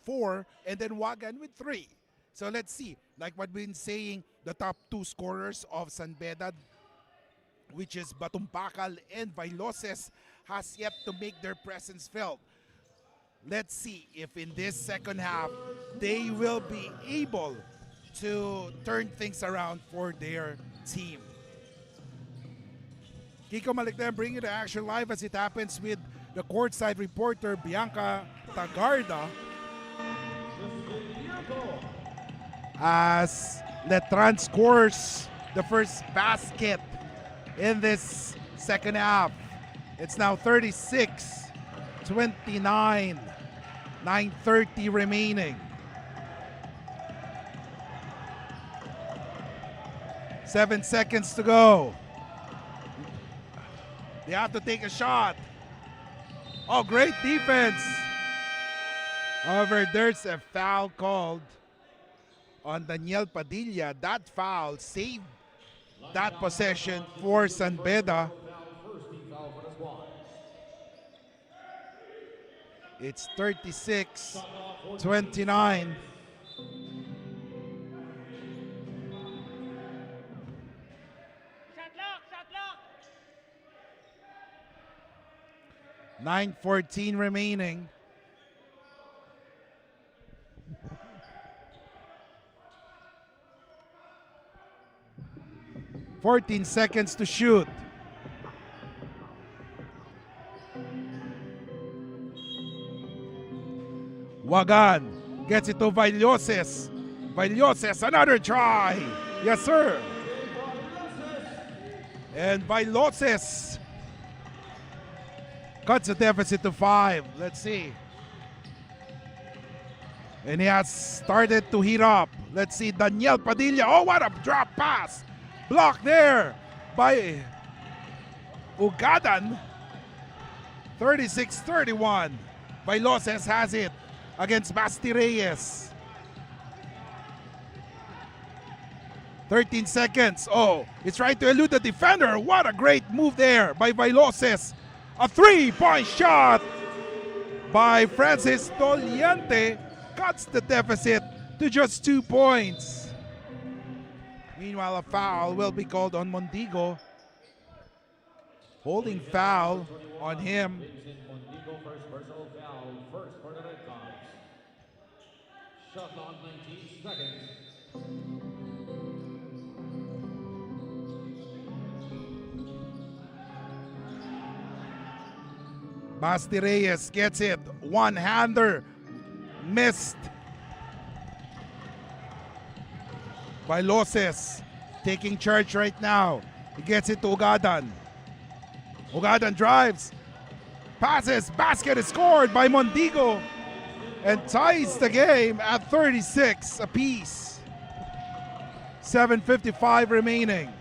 Four, and then Wagan with three. So let's see. Like what we've been saying, the top two scorers of San Beda, which is Batumpakal and Bailoses, has yet to make their presence felt. Let's see if in this second half they will be able to turn things around for their team. Kiko Malikdan bringing the action live as it happens with the courtside reporter Bianca Tarda, as Letran scores the first basket in this second half. It's now 36-29, 9:30 remaining. 7 seconds to go. They have to take a shot. Oh, great defense. However, there's a foul called on Daniel Padilla. That foul saved that possession for San Beda. It's 36-29. Shot lock. 9:14 remaining. "14 seconds to shoot." Wagan gets it to Bailoses. Bailoses, another try. Yes, sir. And Bailoses cuts the deficit to 5. Let's see. And he has started to heat up. Let's see, Daniel Padilla. Oh, what a drop pass. Blocked there by Ugadan. 36-31. Bailoses has it against Basti Reyes. 13 seconds. Oh, he's trying to elude the defender. What a great move there by Bailoses. A three-point shot by Francis Toliente cuts the deficit to just 2 points. Meanwhile, a foul will be called on Mondigo. Holding foul on him. Mondigo first personal foul, first for the Red Sox. Shot on 19 seconds. Basti Reyes gets it. One-hander. Missed. By Loses. Taking charge right now. He gets it to Ugadan. Ugadan drives. Passes. Basket is scored by Mondigo. And ties the game at 36 apiece. 7:55 remaining.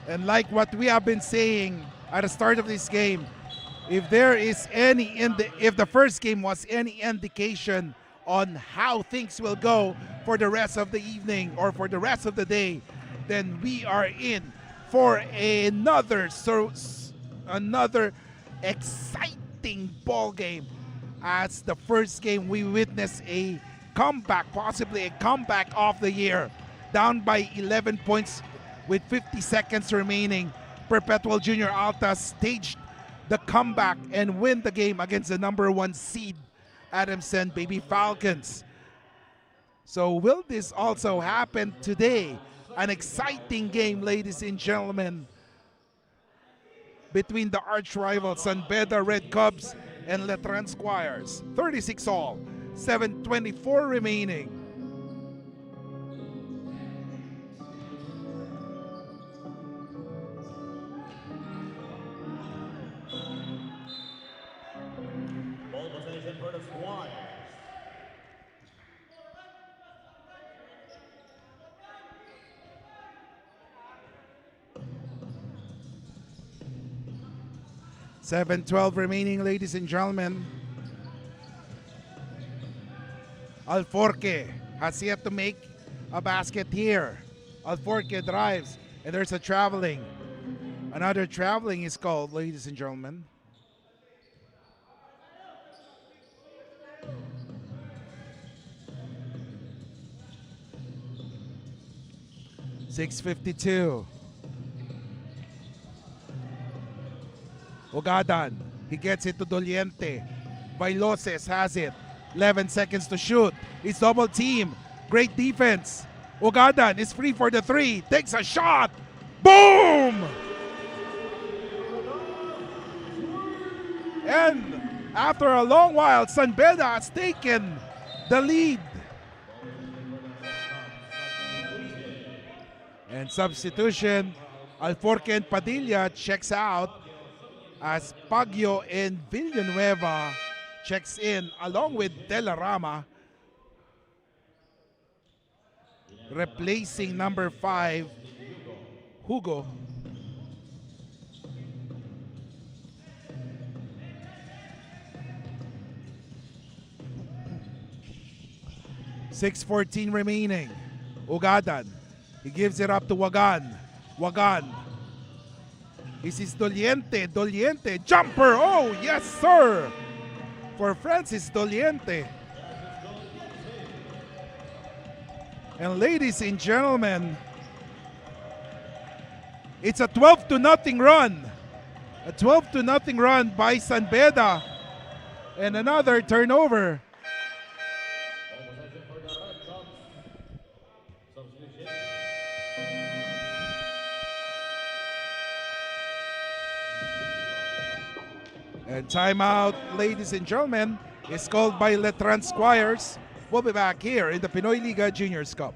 And like what we have been saying at the start of this game, if the first game was any indication on how things will go for the rest of the evening or for the rest of the day, then we are in for another exciting ball game. As the first game, we witnessed a comeback, possibly a comeback of the year, down by 11 points with 50 seconds remaining. Perpetual Junior Alta staged the comeback and win the game against the #1 seed Adamson Baby Falcons. So will this also happen today? An exciting game, ladies and gentlemen, between the arch rivals Beda Red Cubs and Letran Squires. 36 all, 7:24 remaining. Ball possession for the Squires. $7:12 remaining, ladies and gentlemen. Alforque has yet to make a basket here. Alforque drives, and there's a traveling. Another traveling is called, ladies and gentlemen. $6:52. Ugadan, he gets it to Doliente. Bailoses has it. 11 seconds to shoot. It's double team. Great defense. Ugadan is free for the three. Takes a shot. Boom! And after a long while, San Beda has taken the lead. And substitution, Alforque and Padilla checks out as Pagyo and Villanueva checks in along with Delarama, replacing number 5, Hugo. $6:14 remaining. Ugadan, he gives it up to Wagan. Wagan. This is Doliente. Doliente. Jumper. Oh, yes, sir. For Francis Doliente. And ladies and gentlemen, it's a 12-0 run. A 12-0 run by San Beda. And another turnover. And timeout, ladies and gentlemen, is called by Letran Squires. We'll be back here in the Pinoyliga Juniors Cup.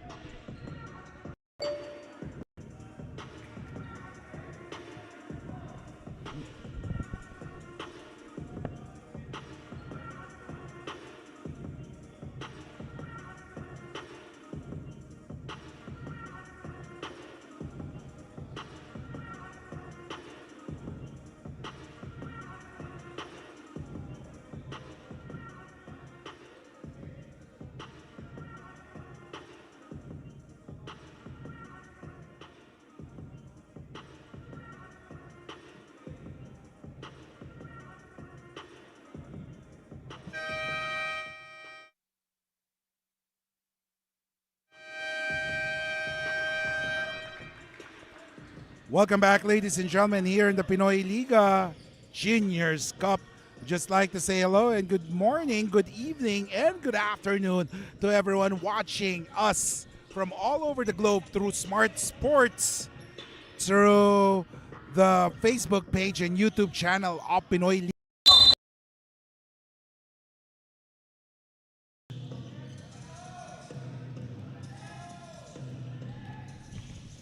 Welcome back, ladies and gentlemen, here in the Pinoyliga Juniors Cup. Just like to say hello and good morning, good evening, and good afternoon to everyone watching us from all over the globe through Smart Sports through the Facebook page and YouTube channel of Pinoyliga.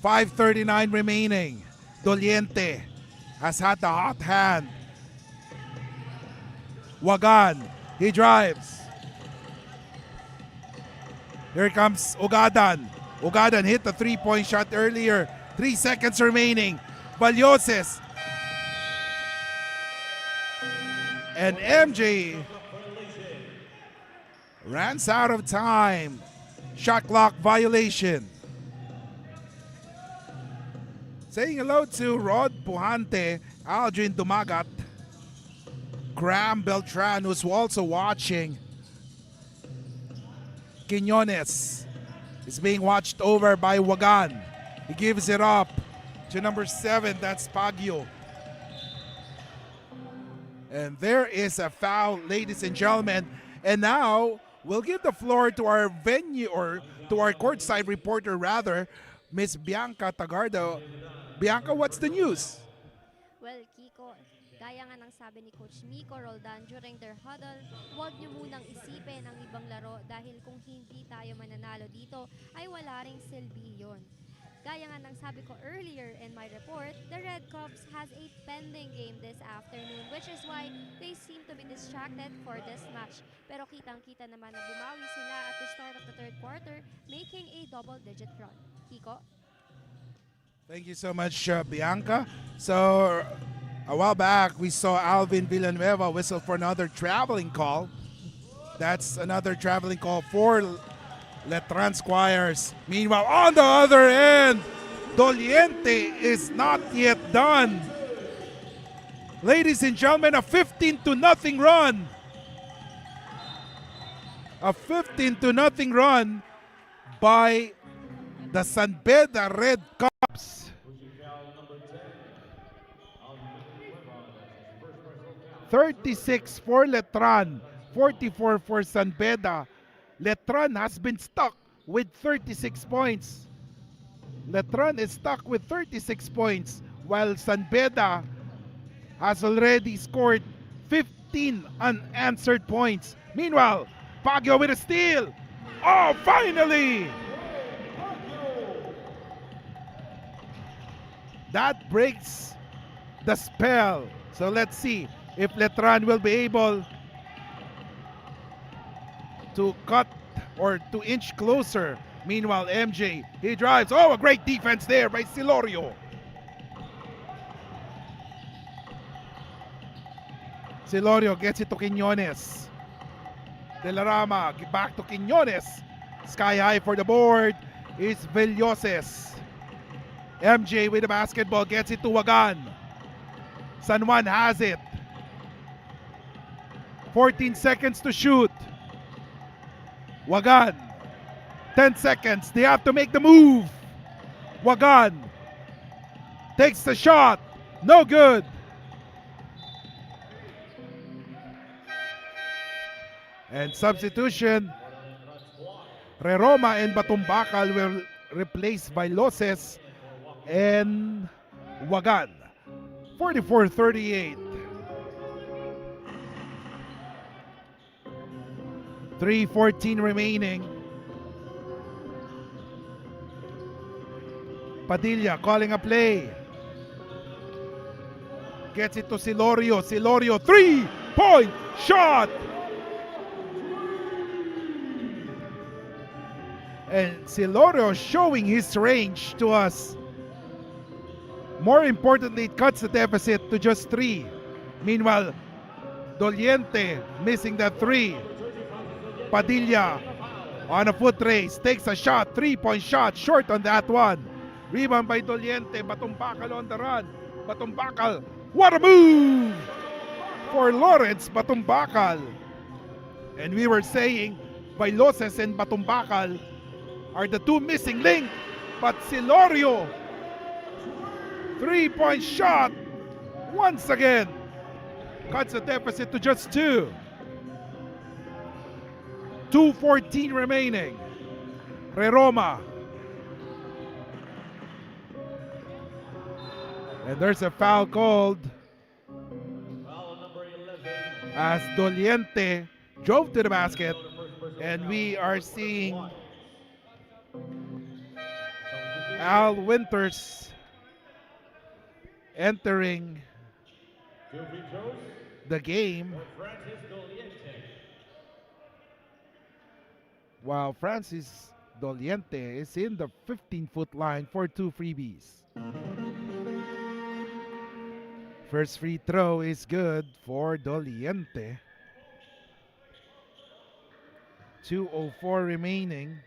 5:39 remaining. Doliente has had the hot hand. Wagan, he drives. Here comes Ugadan. Ugadan hit the three-point shot earlier. 3 seconds remaining. Valloses. And MJ runs out of time. Shot clock violation. Saying hello to Rod Puhante, Aldrin Dumagat, Graham Beltran, who's also watching. Quiñones is being watched over by Wagan. He gives it up to number 7, that's Pagyo. And there is a foul, ladies and gentlemen. And now we'll give the floor to our venue, or to our courtside reporter rather, Miss Bianca Tarda. Bianca, what's the news? Well, Kiko, gaya nga ng sabi ni Coach Miko Roldan during their huddle, huwag niyo munang isipin ang ibang laro dahil kung hindi tayo mananalo dito, ay wala ring silbi yun. Gaya nga ng sabi ko earlier in my report, the Red Cubs has a pending game this afternoon, which is why they seem to be distracted for this match. Pero kitang-kita naman na bumawi sila at the start of the third quarter, making a double-digit run. Kiko? Thank you so much, Bianca. So, a while back, we saw Alvin Villanueva whistle for another traveling call. That's another traveling call for Letran Squires. Meanwhile, on the other end, Doliente is not yet done. Ladies and gentlemen, a 15-0 run. A 15-0 run by the San Beda Red Cubs. 36 for Letran, 44 for San Beda. Letran has been stuck with 36 points. Letran is stuck with 36 points, while San Beda has already scored 15 unanswered points. Meanwhile, Pagyo with a steal. Oh, finally! That breaks the spell. So let's see if Letran will be able to cut or to inch closer. Meanwhile, MJ, he drives. Oh, a great defense there by Silorio. Silorio gets it to Quiñones. Delarama, back to Quiñones. Sky high for the board is Valloses. MJ with the basketball gets it to Wagan. San Juan has it. 14 seconds to shoot. Wagan. 10 seconds. They have to make the move. Wagan takes the shot. No good. And substitution. Reroma and Batumbakal will replace Valloses and Wagan. 44-38. 3:14 remaining. Padilla calling a play. Gets it to Silorio. Silorio, 3-point shot! And Silorio showing his range to us. More importantly, it cuts the deficit to just 3. Meanwhile, Doliente missing that 3. Padilla on a foot race, takes a shot, 3-point shot, short on that one. Rebound by Doliente, Batumbakal on the run. Batumbakal, what a move for Lawrence Batumbakal. And we were saying Valloses and Batumbakal are the 2 missing link, but Silorio, 3-point shot, once again, cuts the deficit to just 2. 2:14 remaining. Reroma. And there's a foul called Foul number 11. as Doliente drove to the basket. And we are seeing Al Winters entering Two free throws the game, for Francis Doliente. while Francis Doliente is in the 15-foot line for 2 freebies. First free throw is good for Doliente. 2:04 remaining.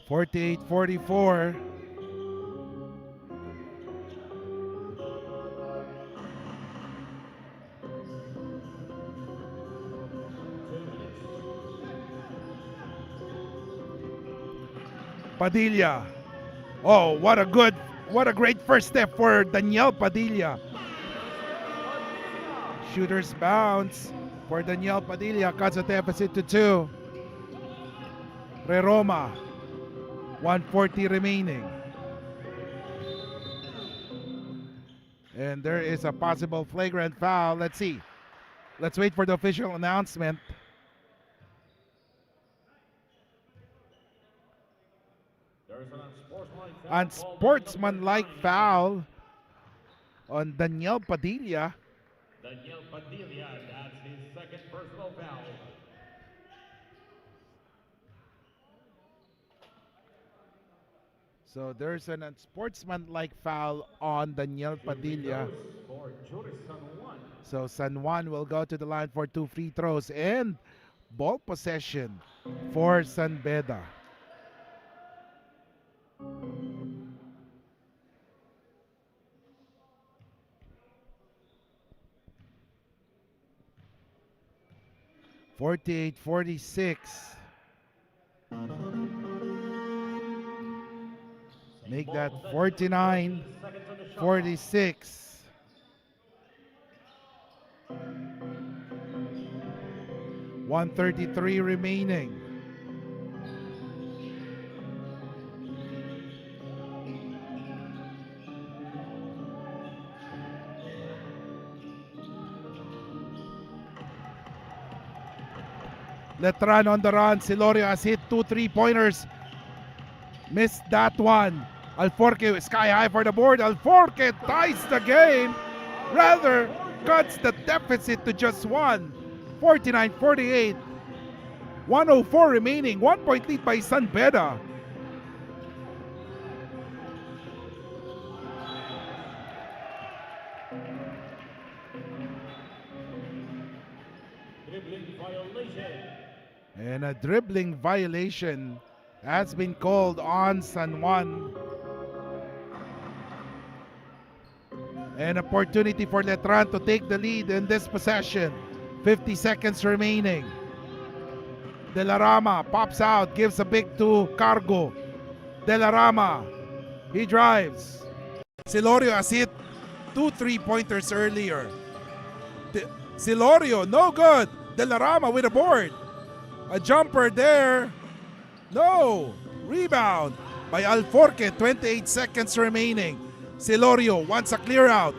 (48-44). Padilla. Oh, what a great first step for Daniel Padilla. Shooter's bounce for Daniel Padilla, cuts the deficit to 2. Reroma, 1:40 remaining. And there is a possible flagrant foul. Let's see. Let's wait for the official announcement. There's an Unsportsmanlike foul on Daniel Padilla. Daniel Padilla, that's his second personal foul. So there's an unsportsmanlike foul on Daniel Padilla. For Juris San Juan. So San Juan will go to the line for 2 free throws and ball possession for San Beda. (48-46). Make that 49-46. (133 remaining). Letran on the run. Silorio has hit 2 3-pointers. Missed that one. Alforque sky high for the board. Alforque ties the game. Rather, cuts the deficit to just 1. 49-48. 1:04 remaining. 1-point lead by San Beda. Dribbling violation. And a dribbling violation has been called on San Juan. An opportunity for Letran to take the lead in this possession. 50 seconds remaining. De La Rama pops out, gives a big to Cargo. De La Rama, he drives. Silorio has hit 2 3-pointers earlier. Silorio, no good. De La Rama with a board. A jumper there. No. Rebound by Alforque. 28 seconds remaining. Silorio wants a clear out.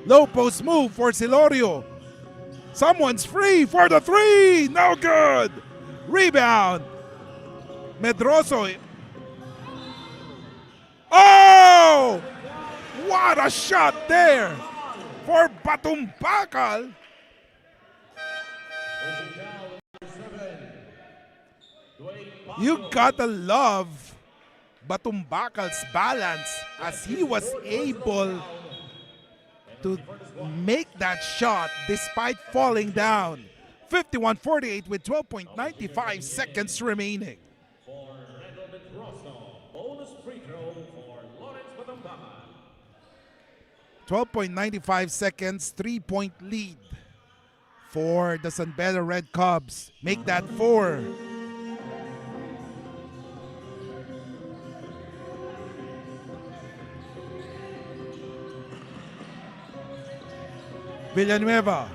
Low post move for Silorio. Someone's free for the 3. No good. Rebound. Medroso. Oh! What a shot there for Batumbakal. You gotta love Batumbakal's balance as he was able to make that shot despite falling down. 51-48 with 12.95 seconds remaining. For Randall Medroso, bonus free throw for Lawrence Batumbakal. 12.95 seconds, 3-point lead for the San Beda Red Cubs. Make that 4. Villanueva.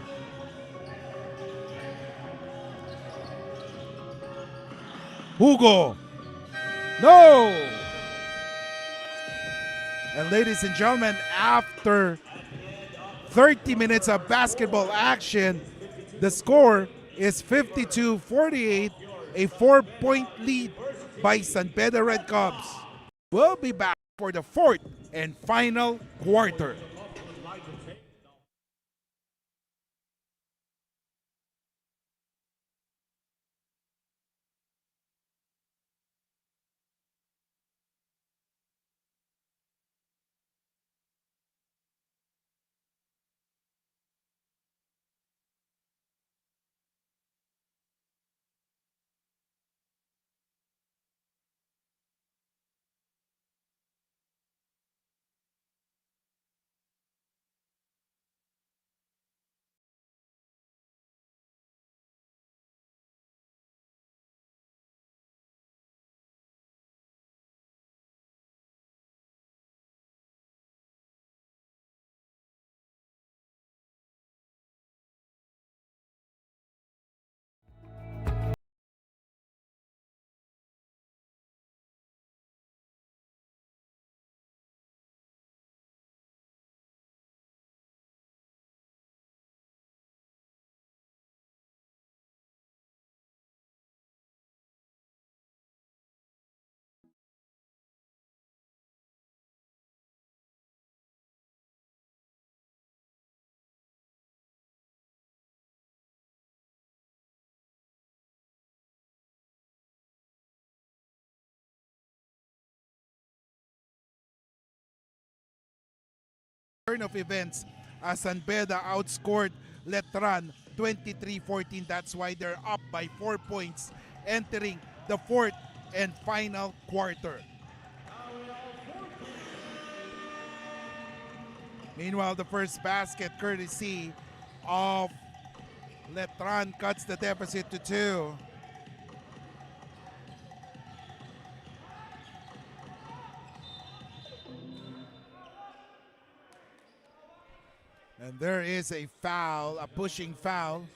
Hugo. No! And ladies and gentlemen, after 30 minutes of basketball action, the score is 52-48, a 4-point lead by San Beda Red Cubs. We'll be back for the fourth and final quarter. Turn of events as San Beda outscored Letran 23-14. That's why they're up by 4 points entering the fourth and final quarter. Meanwhile, the first basket courtesy of Letran cuts the deficit to 2. And there is a foul, a pushing foul.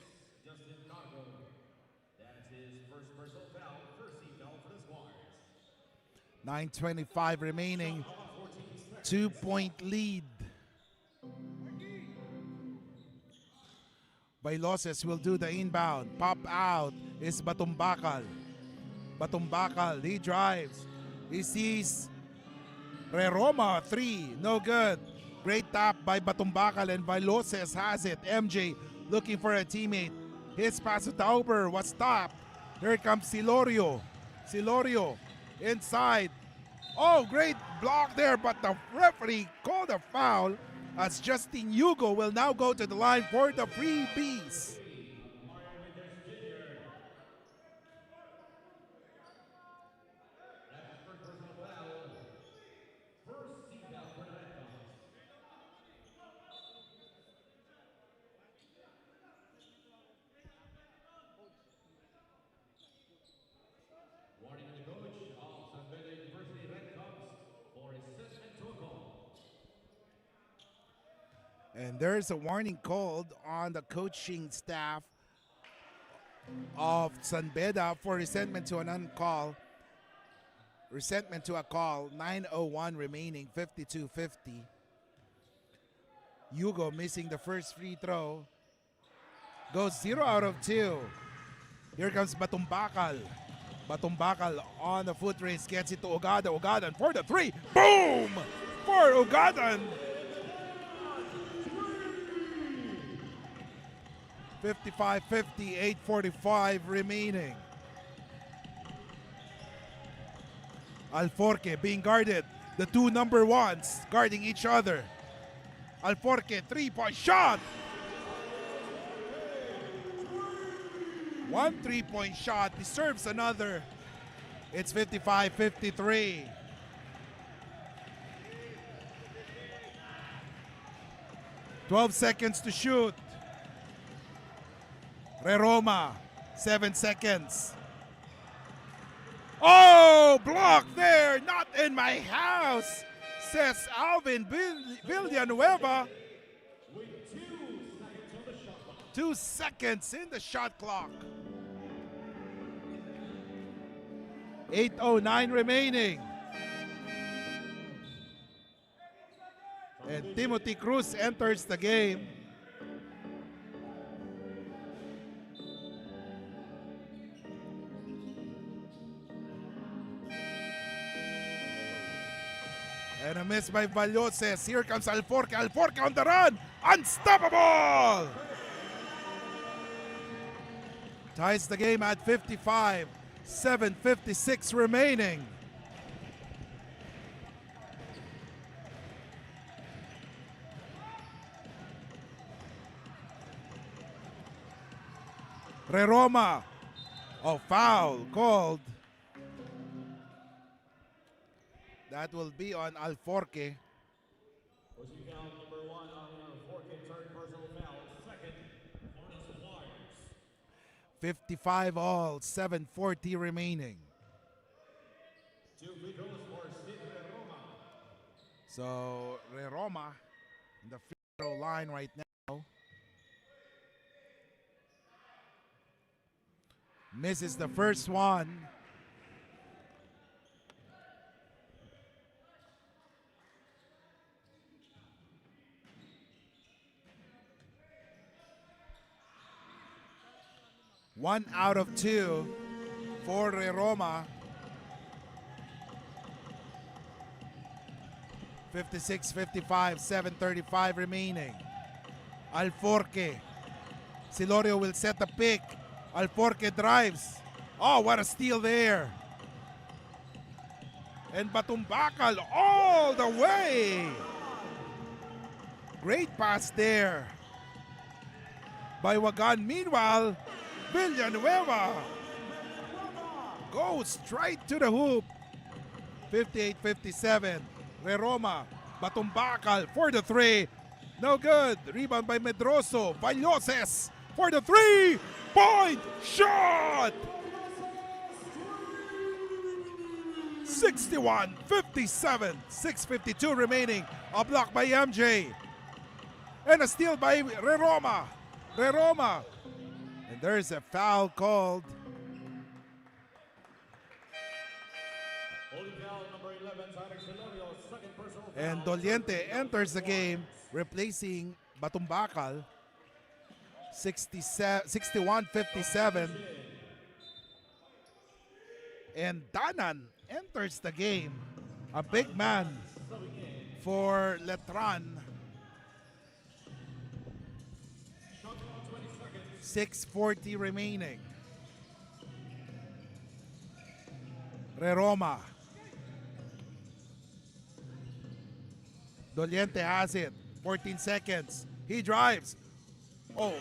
9:25 remaining. 2-point lead. Bailoses will do the inbound. Pop out is Batumbakal. Batumbakal, he drives. He sees Reroma, 3, no good. Great tap by Batumbakal and Bailoses has it. MJ looking for a teammate. His pass to Tauber was stopped. Here comes Silorio. Silorio inside. Oh, great block there, but the referee called a foul as Justin Hugo will now go to the line for the freebies. Warning to the coach of San Beda University Red Cubs for assessment to a call. And there's a warning called on the coaching staff of San Beda for resentment to an uncall. Resentment to a call. 9:01 remaining, 52-50. Hugo missing the first free throw. Goes 0 out of 2. Here comes Batumbakal. Batumbakal on the foot race. Gets it to Ogada. Ogadan for the 3. Boom! For Ogadan. 55-50, 8:45 remaining. Alforque being guarded. The two number ones guarding each other. Alforque, 3-point shot. 1 3-point shot deserves another. It's 55-53. "12 seconds to shoot. Reroma, 7 seconds. Oh, block there, not in my house, says Alvin Villanueva. 2 seconds in the shot clock. 8:09 remaining. And Timothy Cruz enters the game. And a miss by Valloces. Here comes Alforque. Alforque on the run. Unstoppable! Ties the game at 55. 7:56 remaining. Reroma. Oh, foul called. That will be on Alforque. Pushing foul number 1 on Alforque, third personal foul, second for the Squires. 55 all, 7:40 remaining. 2 free throws for Steve Roma. So Reroma in the free throw line right now. Misses the first one. One out of two for Roma. 56-55, 7:35 remaining. Alforque. Silorio will set the pick. Alforque drives. Oh, what a steal there. And Batumbakal all the way. Great pass there by Wagan. Meanwhile, Villanueva goes straight to the hoop. 58-57. Reroma. Batumbakal for the three. No good. Rebound by Medroso. Valloses for the three-point shot. 61-57. 6:52 remaining. A block by MJ. And a steal by Reroma. Reroma. And there's a foul called. Holding foul number 11, Tarek Silorio, second personal foul. And Doliente enters the game, replacing Batumbakal. 61-57. And Danan enters the game, a big man for Letran. 6:40 remaining. Reroma. Doliente has it. 14 seconds. He drives. Oh,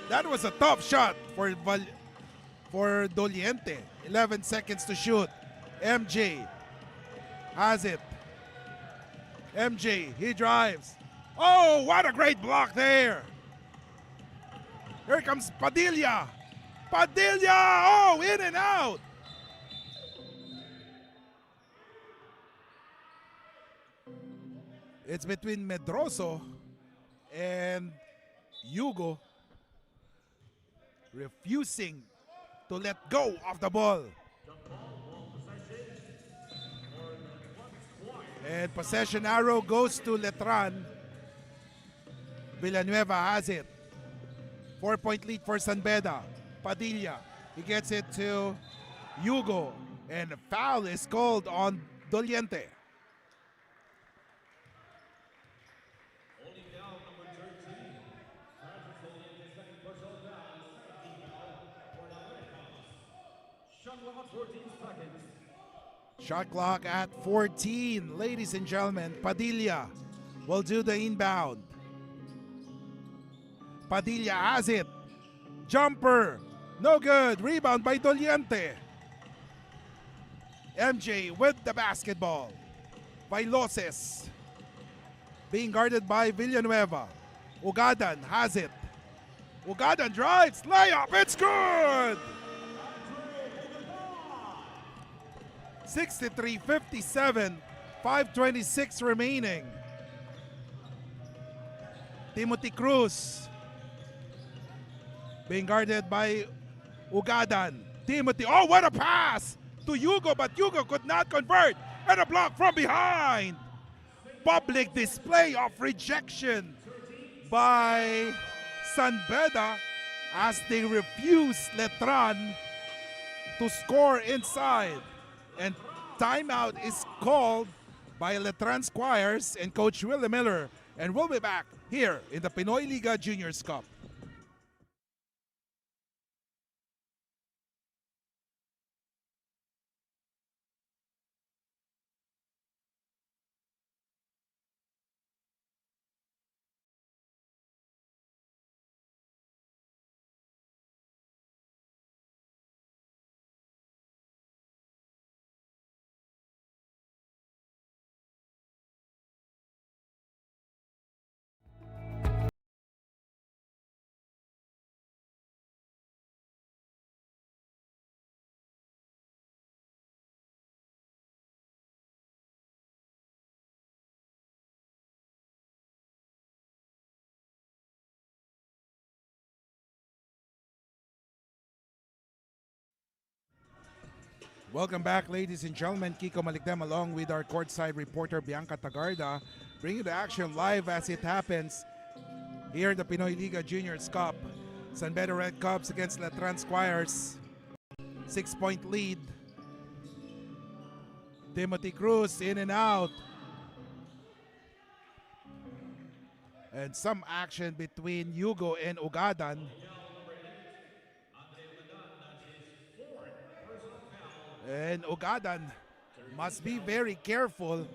that was a tough shot for Doliente. 11 seconds to shoot. MJ has it. MJ, he drives. Oh, what a great block there. Here comes Padilla. Padilla! Oh, in and out. It's between Medroso and Hugo, refusing to let go of the ball. And possession arrow goes to Letran. Villanueva has it. 4-point lead for Beda. Padilla. He gets it to Hugo. And a foul is called on Doliente. Holding foul number 13. Francis Doliente, second personal foul, second foul for the Americans. Shot clock 14 seconds. Shot clock at 14. Ladies and gentlemen, Padilla will do the inbound. Padilla has it. Jumper. No good. Rebound by Doliente. MJ with the basketball. Valloses being guarded by Villanueva. Ugadan has it. Ugadan drives. Layup. It's good. 63-57. 5:26 remaining. Timothy Cruz being guarded by Ugadan. Timothy, oh, what a pass to Hugo, but Hugo could not convert. And a block from behind. Public display of rejection by Beda as they refuse Letran to score inside. And timeout is called by Letran Squires and Coach Willie Miller. And we'll be back here in the Pinoyliga Juniors Cup. Welcome back, ladies and gentlemen. Kiko Malikdem along with our courtside reporter Bianca Tarda, bringing the action live as it happens here in the Pinoyliga Juniors Cup. Beda Red Cubs against Letran Squires. 6-point lead. Timothy Cruz in and out. And some action between Hugo and Ugadan. And Ugadan must be very careful.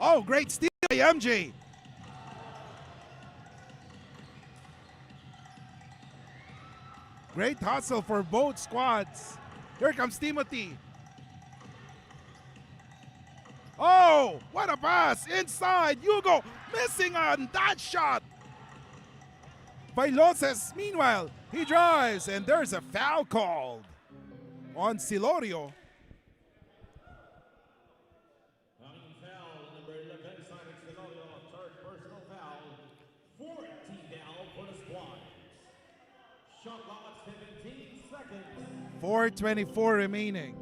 Oh, great steal by MJ. Great hustle for both squads. Here comes Timothy. Oh, what a pass inside. Hugo missing on that shot. Bailoses, meanwhile, he drives and there's a foul called on Silorio. Foul, number 11, Simon Silorio, third personal foul. 14 down for the squad. Shot clock 17 seconds. 4:24 remaining.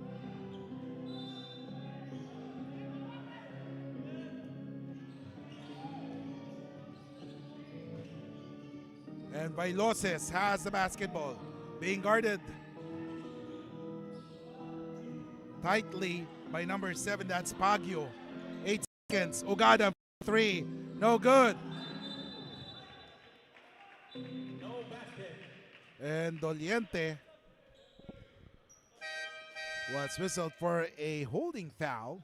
And Bailoses has the basketball, being guarded tightly by number 7, that's Baguio. 8 seconds, Ugadan 3, no good. No basket. And Doliente was whistled for a holding foul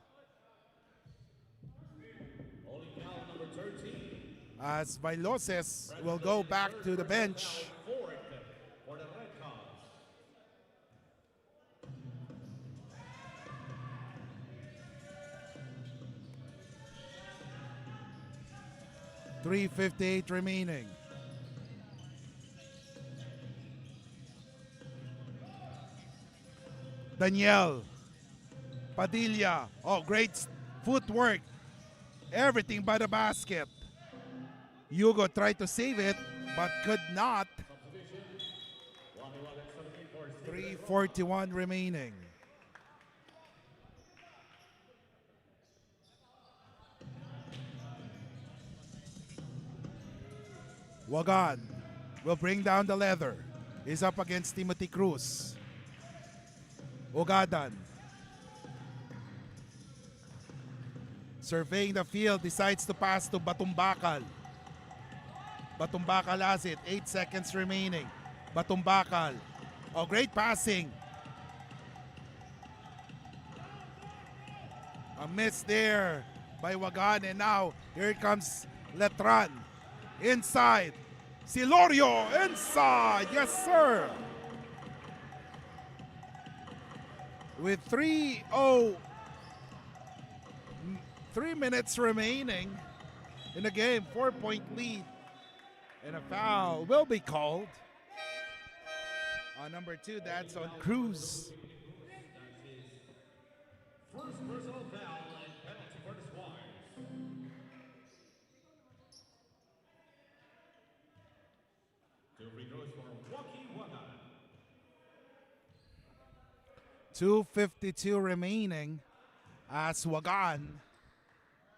Holding foul number 13. as Bailoses will go back to the bench. Fourth for the Red Cubs. .358 remaining. Daniel Padilla. Oh, great footwork. Everything by the basket. Hugo tried to save it, but could not. 3:41 remaining. Wagan will bring down the leather. He's up against Timothy Cruz. Ugadan. Surveying the field, decides to pass to Batumbakal. Batumbakal has it. 8 seconds remaining. Batumbakal. Oh, great passing. A miss there by Wagan. And now, here comes Letran. Inside. Silorio inside. Yes, sir. With 3 minutes remaining in the game, 4-point lead. And a foul will be called on number 2. That's on Cruz. First personal foul and penalty for the Squires. 2:52 remaining as Wagan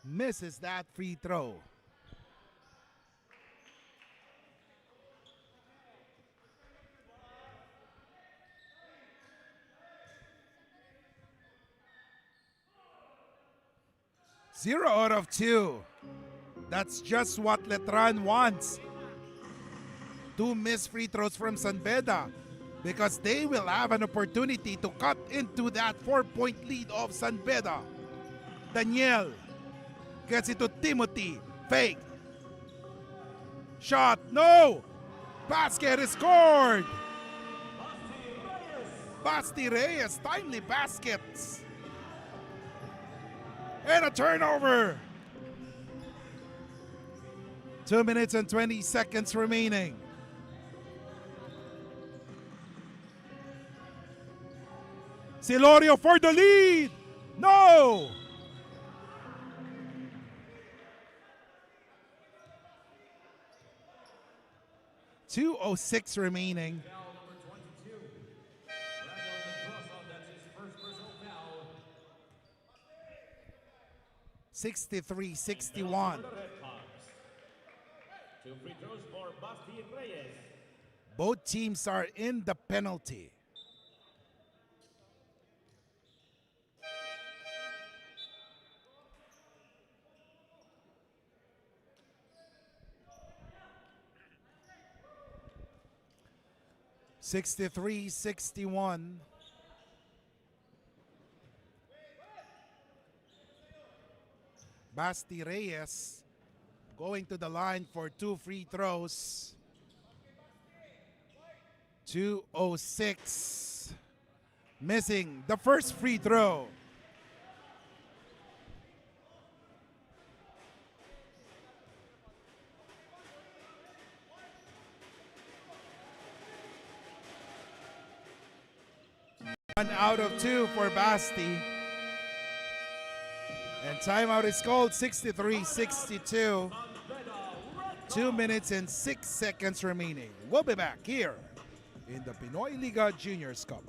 misses that free throw. Zero out of two. That's just what Letran wants. Two missed free throws from Beda because they will have an opportunity to cut into that 4-point lead of Beda. Daniel gets it to Timothy. Fake. Shot. No. Basket is scored. Basti Reyes. Timely baskets. And a turnover. 2 minutes and 20 seconds remaining. Silorio for the lead. No. .206 remaining. 63-61. Two free throws for Basti Reyes. Both teams are in the penalty. .63-61. Basti Reyes going to the line for two free throws. .206. Missing the first free throw. One out of two for Basti. And timeout is called. 63-62. 2 minutes and 6 seconds remaining. We'll be back here in the Pinoyliga Juniors Cup.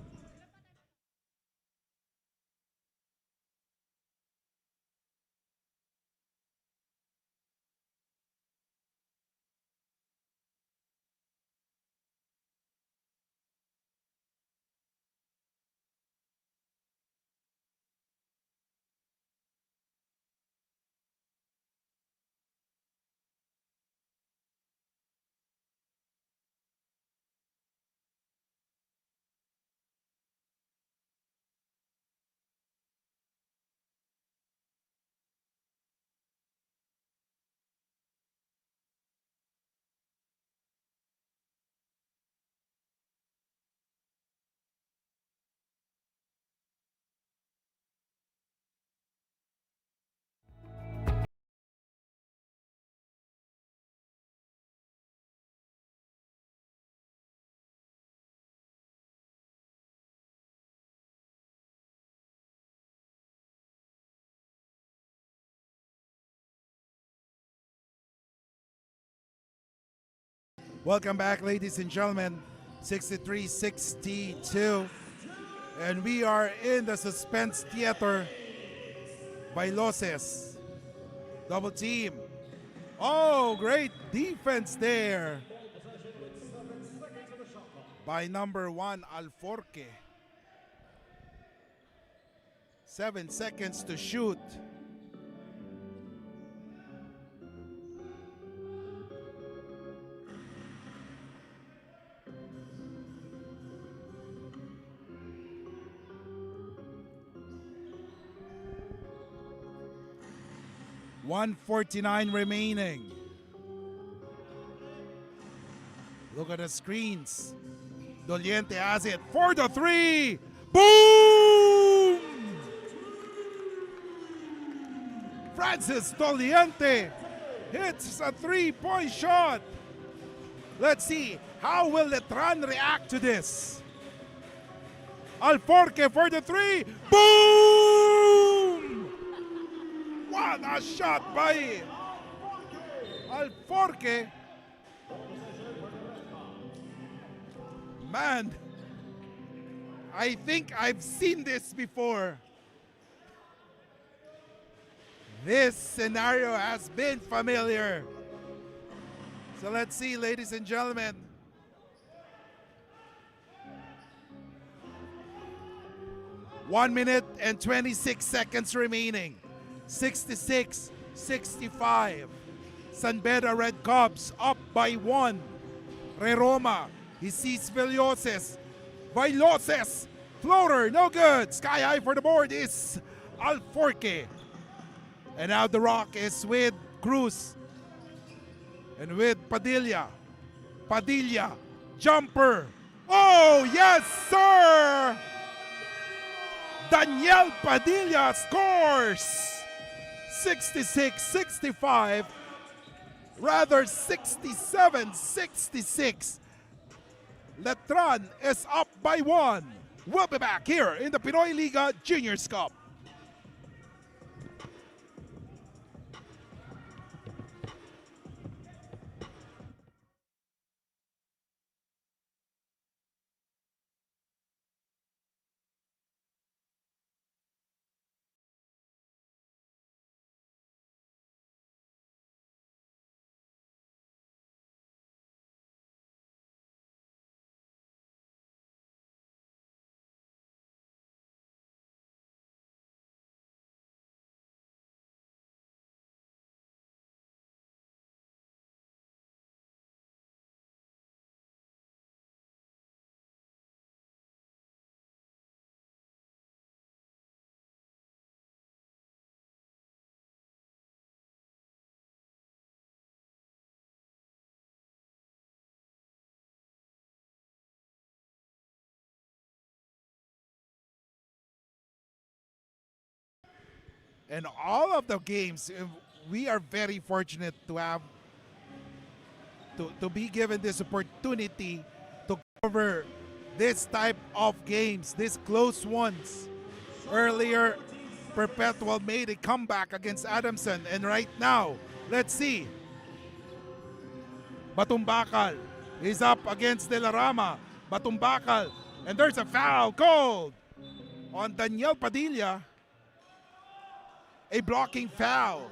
Welcome back, ladies and gentlemen. 63-62. And we are in the suspense theater by Loses. Double team. Oh, great defense there by number 1, Alforque. 7 seconds to shoot. .149 remaining. Look at the screens. Doliente has it for the three. Boom! Francis Doliente hits a three-point shot. Let's see, how will Letran react to this? Alforque for the three. Boom! What a shot by Alforque. Man, I think I've seen this before. This scenario has been familiar. So let's see, ladies and gentlemen. One minute and 26 seconds remaining. 66-65. San Beda Red Cubs up by 1. Reroma, he sees Villoses. Villoses, floater, no good. Sky high for the board is Alforque. And now the rock is with Cruz. And with Padilla. Padilla, jumper. Oh, yes, sir! Daniel Padilla scores! 66-65. Rather 67-66. Letran is up by 1. We'll be back here in the Pinoyliga Juniors Cup. And all of the games, we are very fortunate to have to be given this opportunity to cover this type of games, these close ones. Earlier, Perpetual made a comeback against Adamson, and right now, let's see. Batumbakal is up against De La Rama. Batumbakal, and there's a foul called on Daniel Padilla. A blocking foul.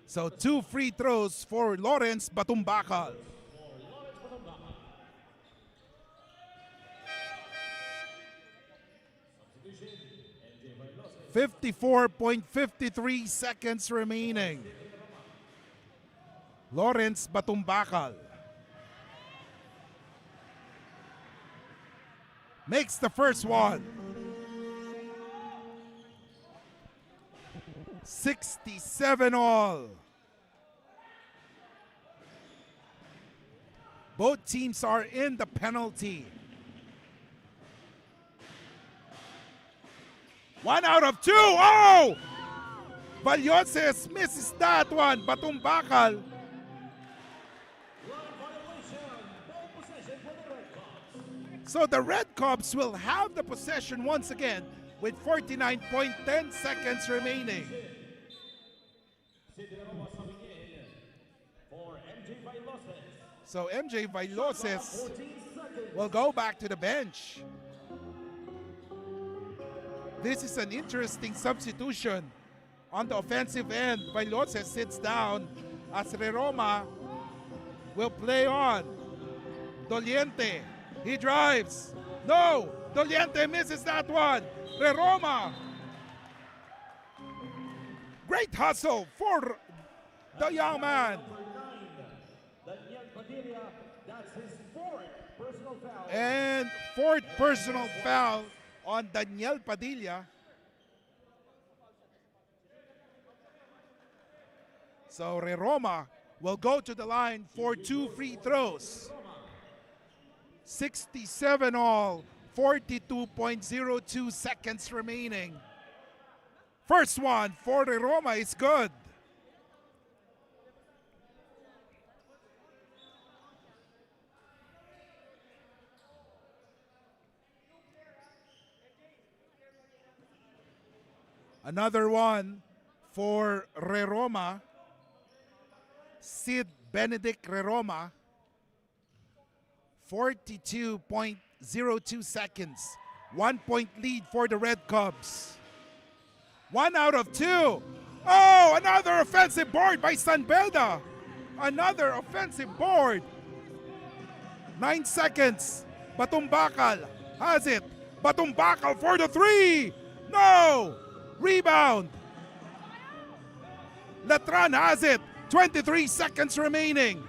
So 2 free throws for Lawrence Batumbakal. 54.53 seconds remaining. Lawrence Batumbakal makes the first one. 67 all. Both teams are in the penalty. 1 out of 2. Oh! Villoses misses that one. Batumbakal. So the Red Cubs will have the possession once again with 49.10 seconds remaining. So MJ Villoses will go back to the bench. This is an interesting substitution. On the offensive end, Villoses sits down as Reroma will play on. Doliente, he drives. No, Doliente misses that one. Reroma. Great hustle for the young man. And 4th personal foul on Daniel Padilla. So Reroma will go to the line for 2 free throws. 67 all, 42.02 seconds remaining. First one for Reroma is good. Another one for Reroma. Sid Benedict Reroma, 42.02 seconds. 1 point lead for the Red Cubs. 1 out of 2. Oh, another offensive board by Beda. Another offensive board. 9 seconds. Batumbakal has it. Batumbakal for the 3. No! Rebound. Letran has it. 23 seconds remaining.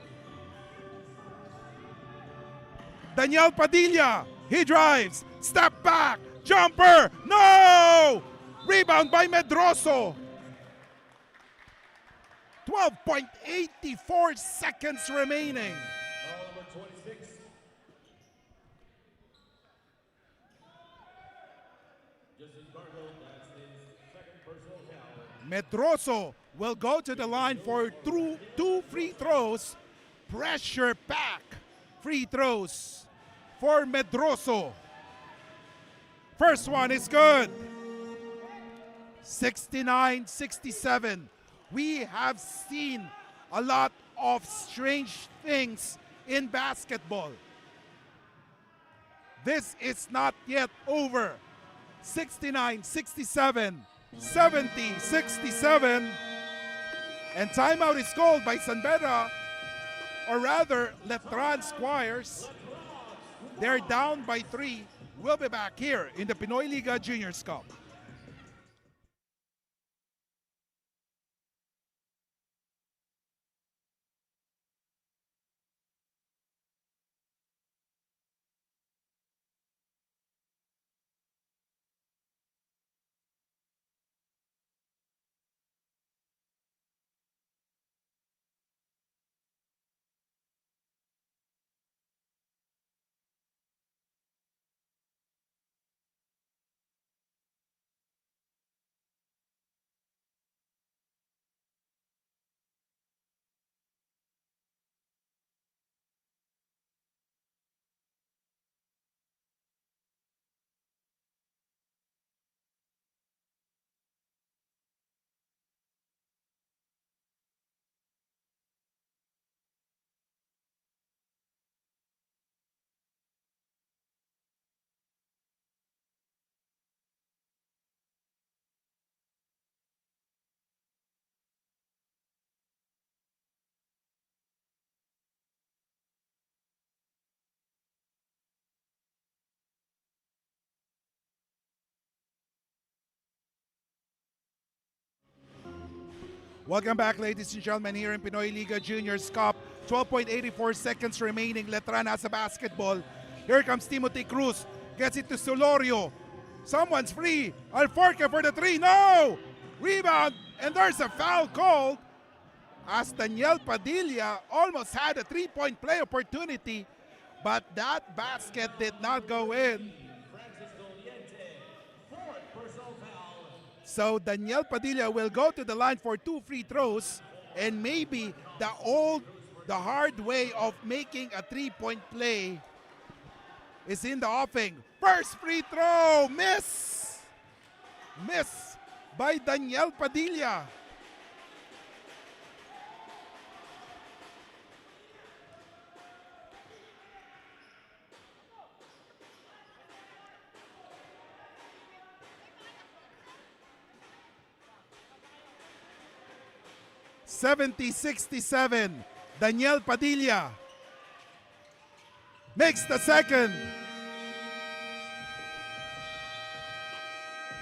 Daniel Padilla. He drives. Step back. Jumper. No! Rebound by Medroso. 12.84 seconds remaining. Number 26. Medroso will go to the line for two free throws. Pressure pack free throws for Medroso. First one is good. 69-67. We have seen a lot of strange things in basketball. This is not yet over. 69-67. 70-67. And timeout is called by Beda, or rather Letran Squires. They're down by 3. We'll be back here in the Pinoyliga Juniors Cup. Welcome back, ladies and gentlemen, here in Pinoyliga Juniors Cup. 12.84 seconds remaining. Letran has a basketball. Here comes Timothy Cruz. Gets it to Solorio. Someone's free. Alforque for the 3. No! Rebound. And there's a foul called as Daniel Padilla almost had a 3-point play opportunity, but that basket did not go in. So Daniel Padilla will go to the line for 2 free throws, and maybe the hard way of making a 3-point play is in the offing. First free throw, miss! Miss by Daniel Padilla. (70-67). Daniel Padilla makes the second.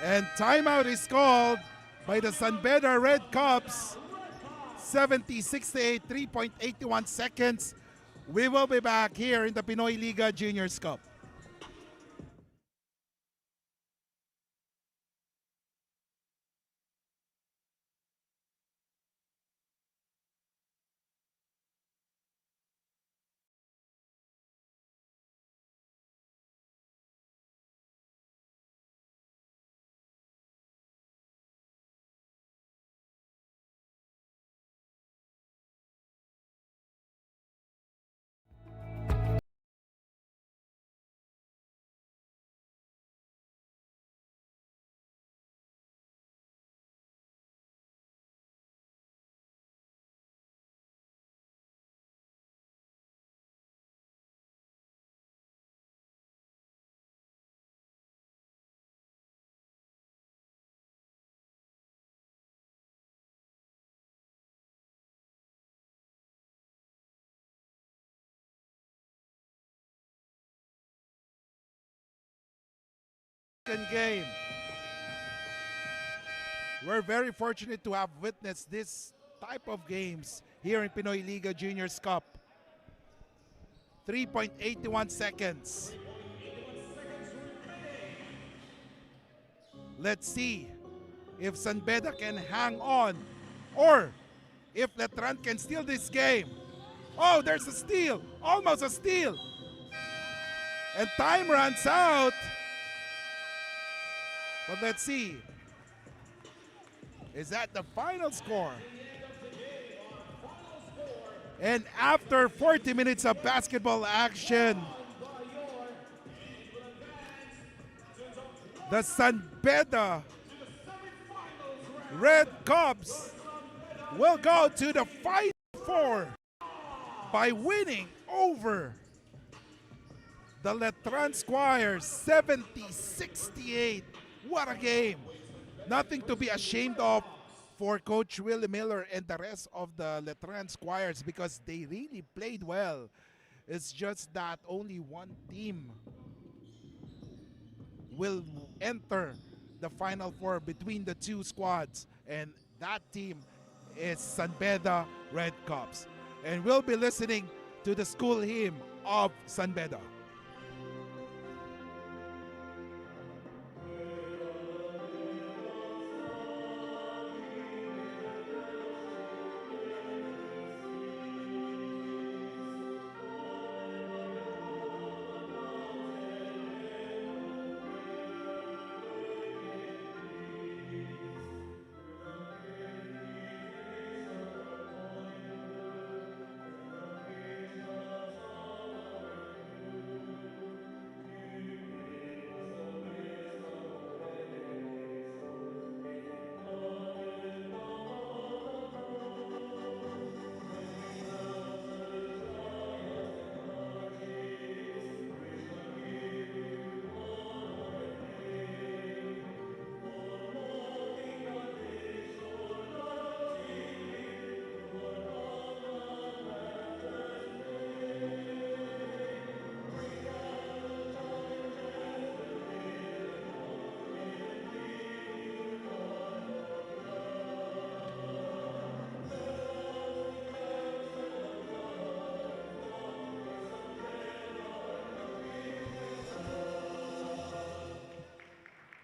And timeout is called by the Beda Red Cubs. 70-68, 3.81 seconds. We will be back here in the Pinoyliga Juniors Cup. second game. We're very fortunate to have witnessed this type of games here in Pinoyliga Juniors Cup. 3.81 seconds. Let's see if Beda can hang on or if Letran can steal this game. Oh, there's a steal. Almost a steal. And time runs out. But let's see. Is that the final score? And after 40 minutes of basketball action, the Beda Red Cubs will go to the Final Four by winning over the Letran Squires 70-68. What a game. Nothing to be ashamed of for Coach Willie Miller and the rest of the Letran Squires because they really played well. It's just that only one team will enter the Final Four between the two squads, and that team is Beda Red Cubs. And we'll be listening to the school hymn of Beda.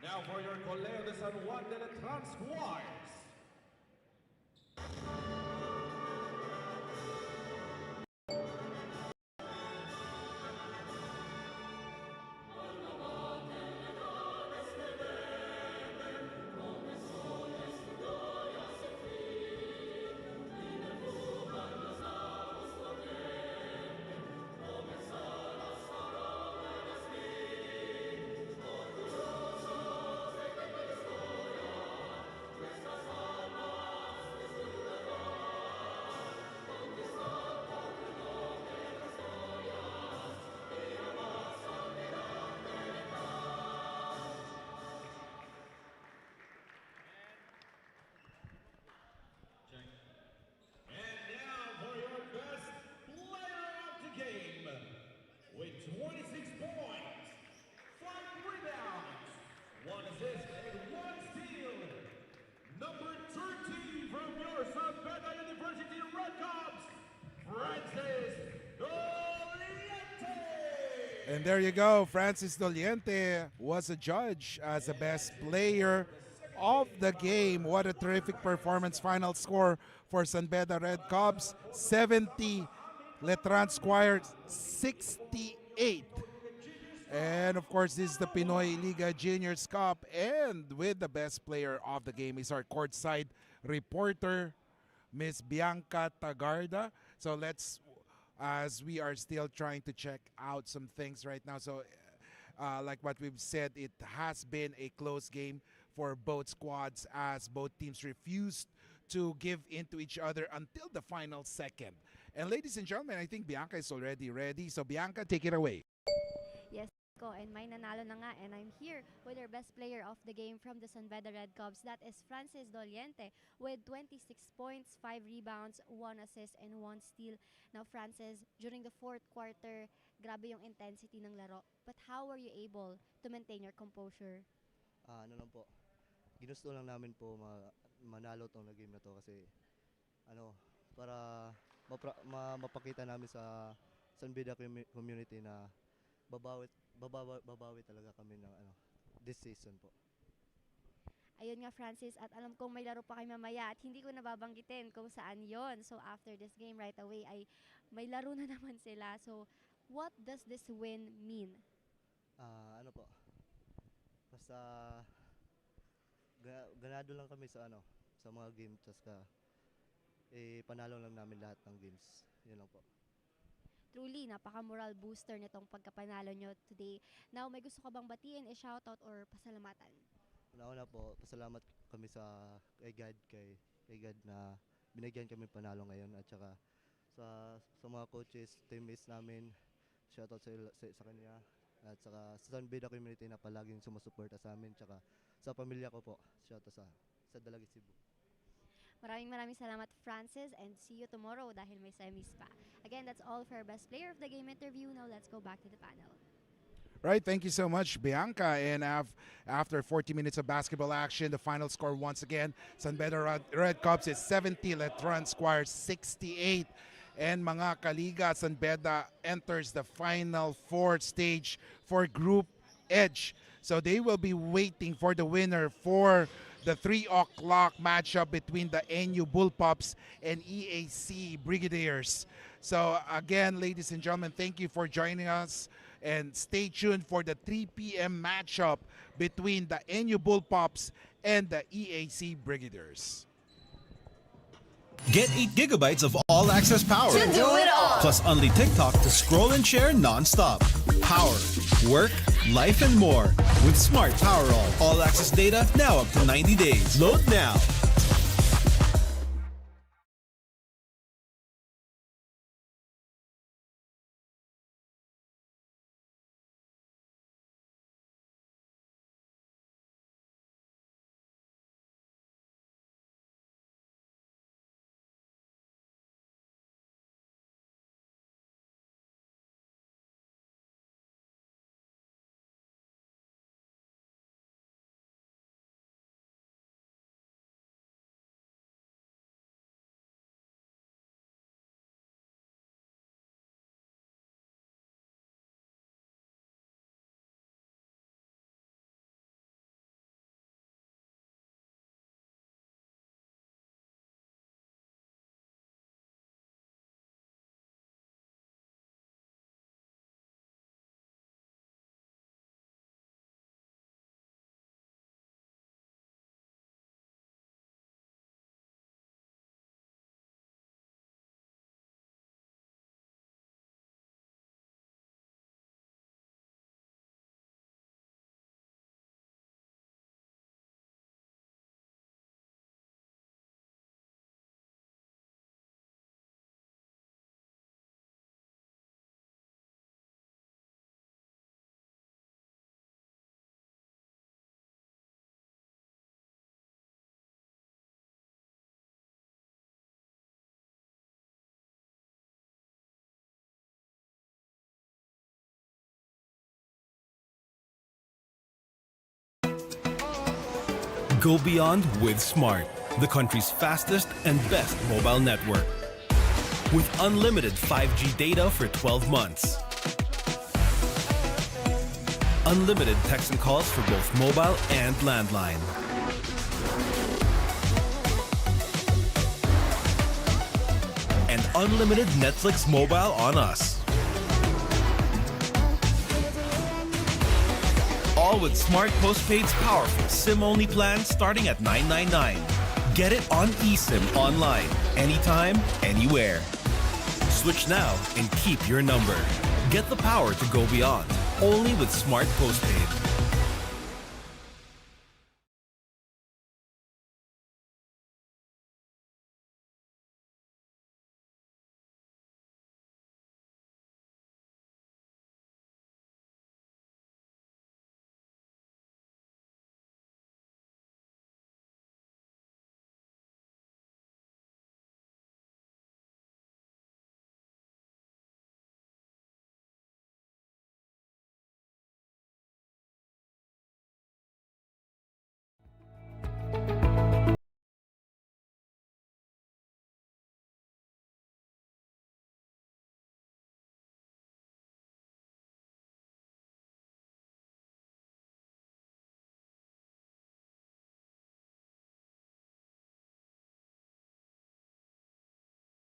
Now for your Colegio de San Juan de Letran Squires. With 26 points, 5 rebounds, 1 assist, and 1 steal. Number 13 from your Beda University Red Cubs, Francis Doliente. And there you go, Francis Doliente was a judge as the best player of the game. What a terrific performance. Final score for Beda Red Cubs, 70. Letran Squires 68. And of course, this is the Pinoyliga Juniors Cup, and with the best player of the game is our courtside reporter, Miss Bianca Tarda. So let's, as we are still trying to check out some things right now. So like what we've said, it has been a close game for both squads as both teams refused to give in to each other until the final second. And ladies and gentlemen, I think Bianca is already ready. So Bianca, take it away. Yes, ko, and may nanalo na nga, and I'm here with our best player of the game from the Beda Red Cubs. That is Francis Doliente with 26 points, 5 rebounds, 1 assist, and 1 steal. Now, Francis, during the fourth quarter, grabe yung intensity ng laro. But how were you able to maintain your composure? Ano lang po, ginusto lang namin po manalo tong game na to kasi ano, para mapakita namin sa Beda community na babawi talaga kami ng this season po. Ayun nga Francis, at alam kong may laro pa kayo mamaya at hindi ko nababanggitin kung saan yon. So after this game right away ay may laro na naman sila. So what does this win mean? Ano po, basta ganado lang kami sa sa mga game, tas panalo lang namin lahat ng games. Yun lang po. Truly, napaka-moral booster nitong pagkapanalo nyo today. Now, may gusto ka bang batiin, shoutout or pasalamatan? Una po, pasalamat kami kay God na binigyan kami panalo ngayon, at saka sa mga coaches, teammates namin, shoutout sa kanya, at saka sa Beda community na palaging sumusuporta sa amin, tsaka sa pamilya ko po, shoutout sa Dalaga Cebu. Maraming salamat Francis, and see you tomorrow dahil may semis pa. Again, that's all for our best player of the game interview. Now let's go back to the panel. Right, thank you so much, Bianca. And after 40 minutes of basketball action, the final score once again, San Beda Red Cups is 70, Letran Squires 68. And mga kaliga, San Beda enters the final fourth stage for Group Edge. So they will be waiting for the winner for the 3 o'clock matchup between the NU Bullpups and EAC Brigadiers. So again, ladies and gentlemen, thank you for joining us. And stay tuned for the 3 p.m. matchup between the NU Bullpups and the EAC Brigadiers. Get 8 gigabytes of all-access power. To do it all. Plus only TikTok to scroll and share non-stop. Power, work, life, and more with Smart Power All. All-access data now up to 90 days. Load now. Go beyond with Smart, the country's fastest and best mobile network. With unlimited 5G data for 12 months. Unlimited text and calls for both mobile and landline. And unlimited Netflix mobile on us. All with Smart Postpaid's powerful SIM-only plan starting at $9.99. Get it on eSIM online, anytime, anywhere. Switch now and keep your number. Get the power to go beyond, only with Smart Postpaid.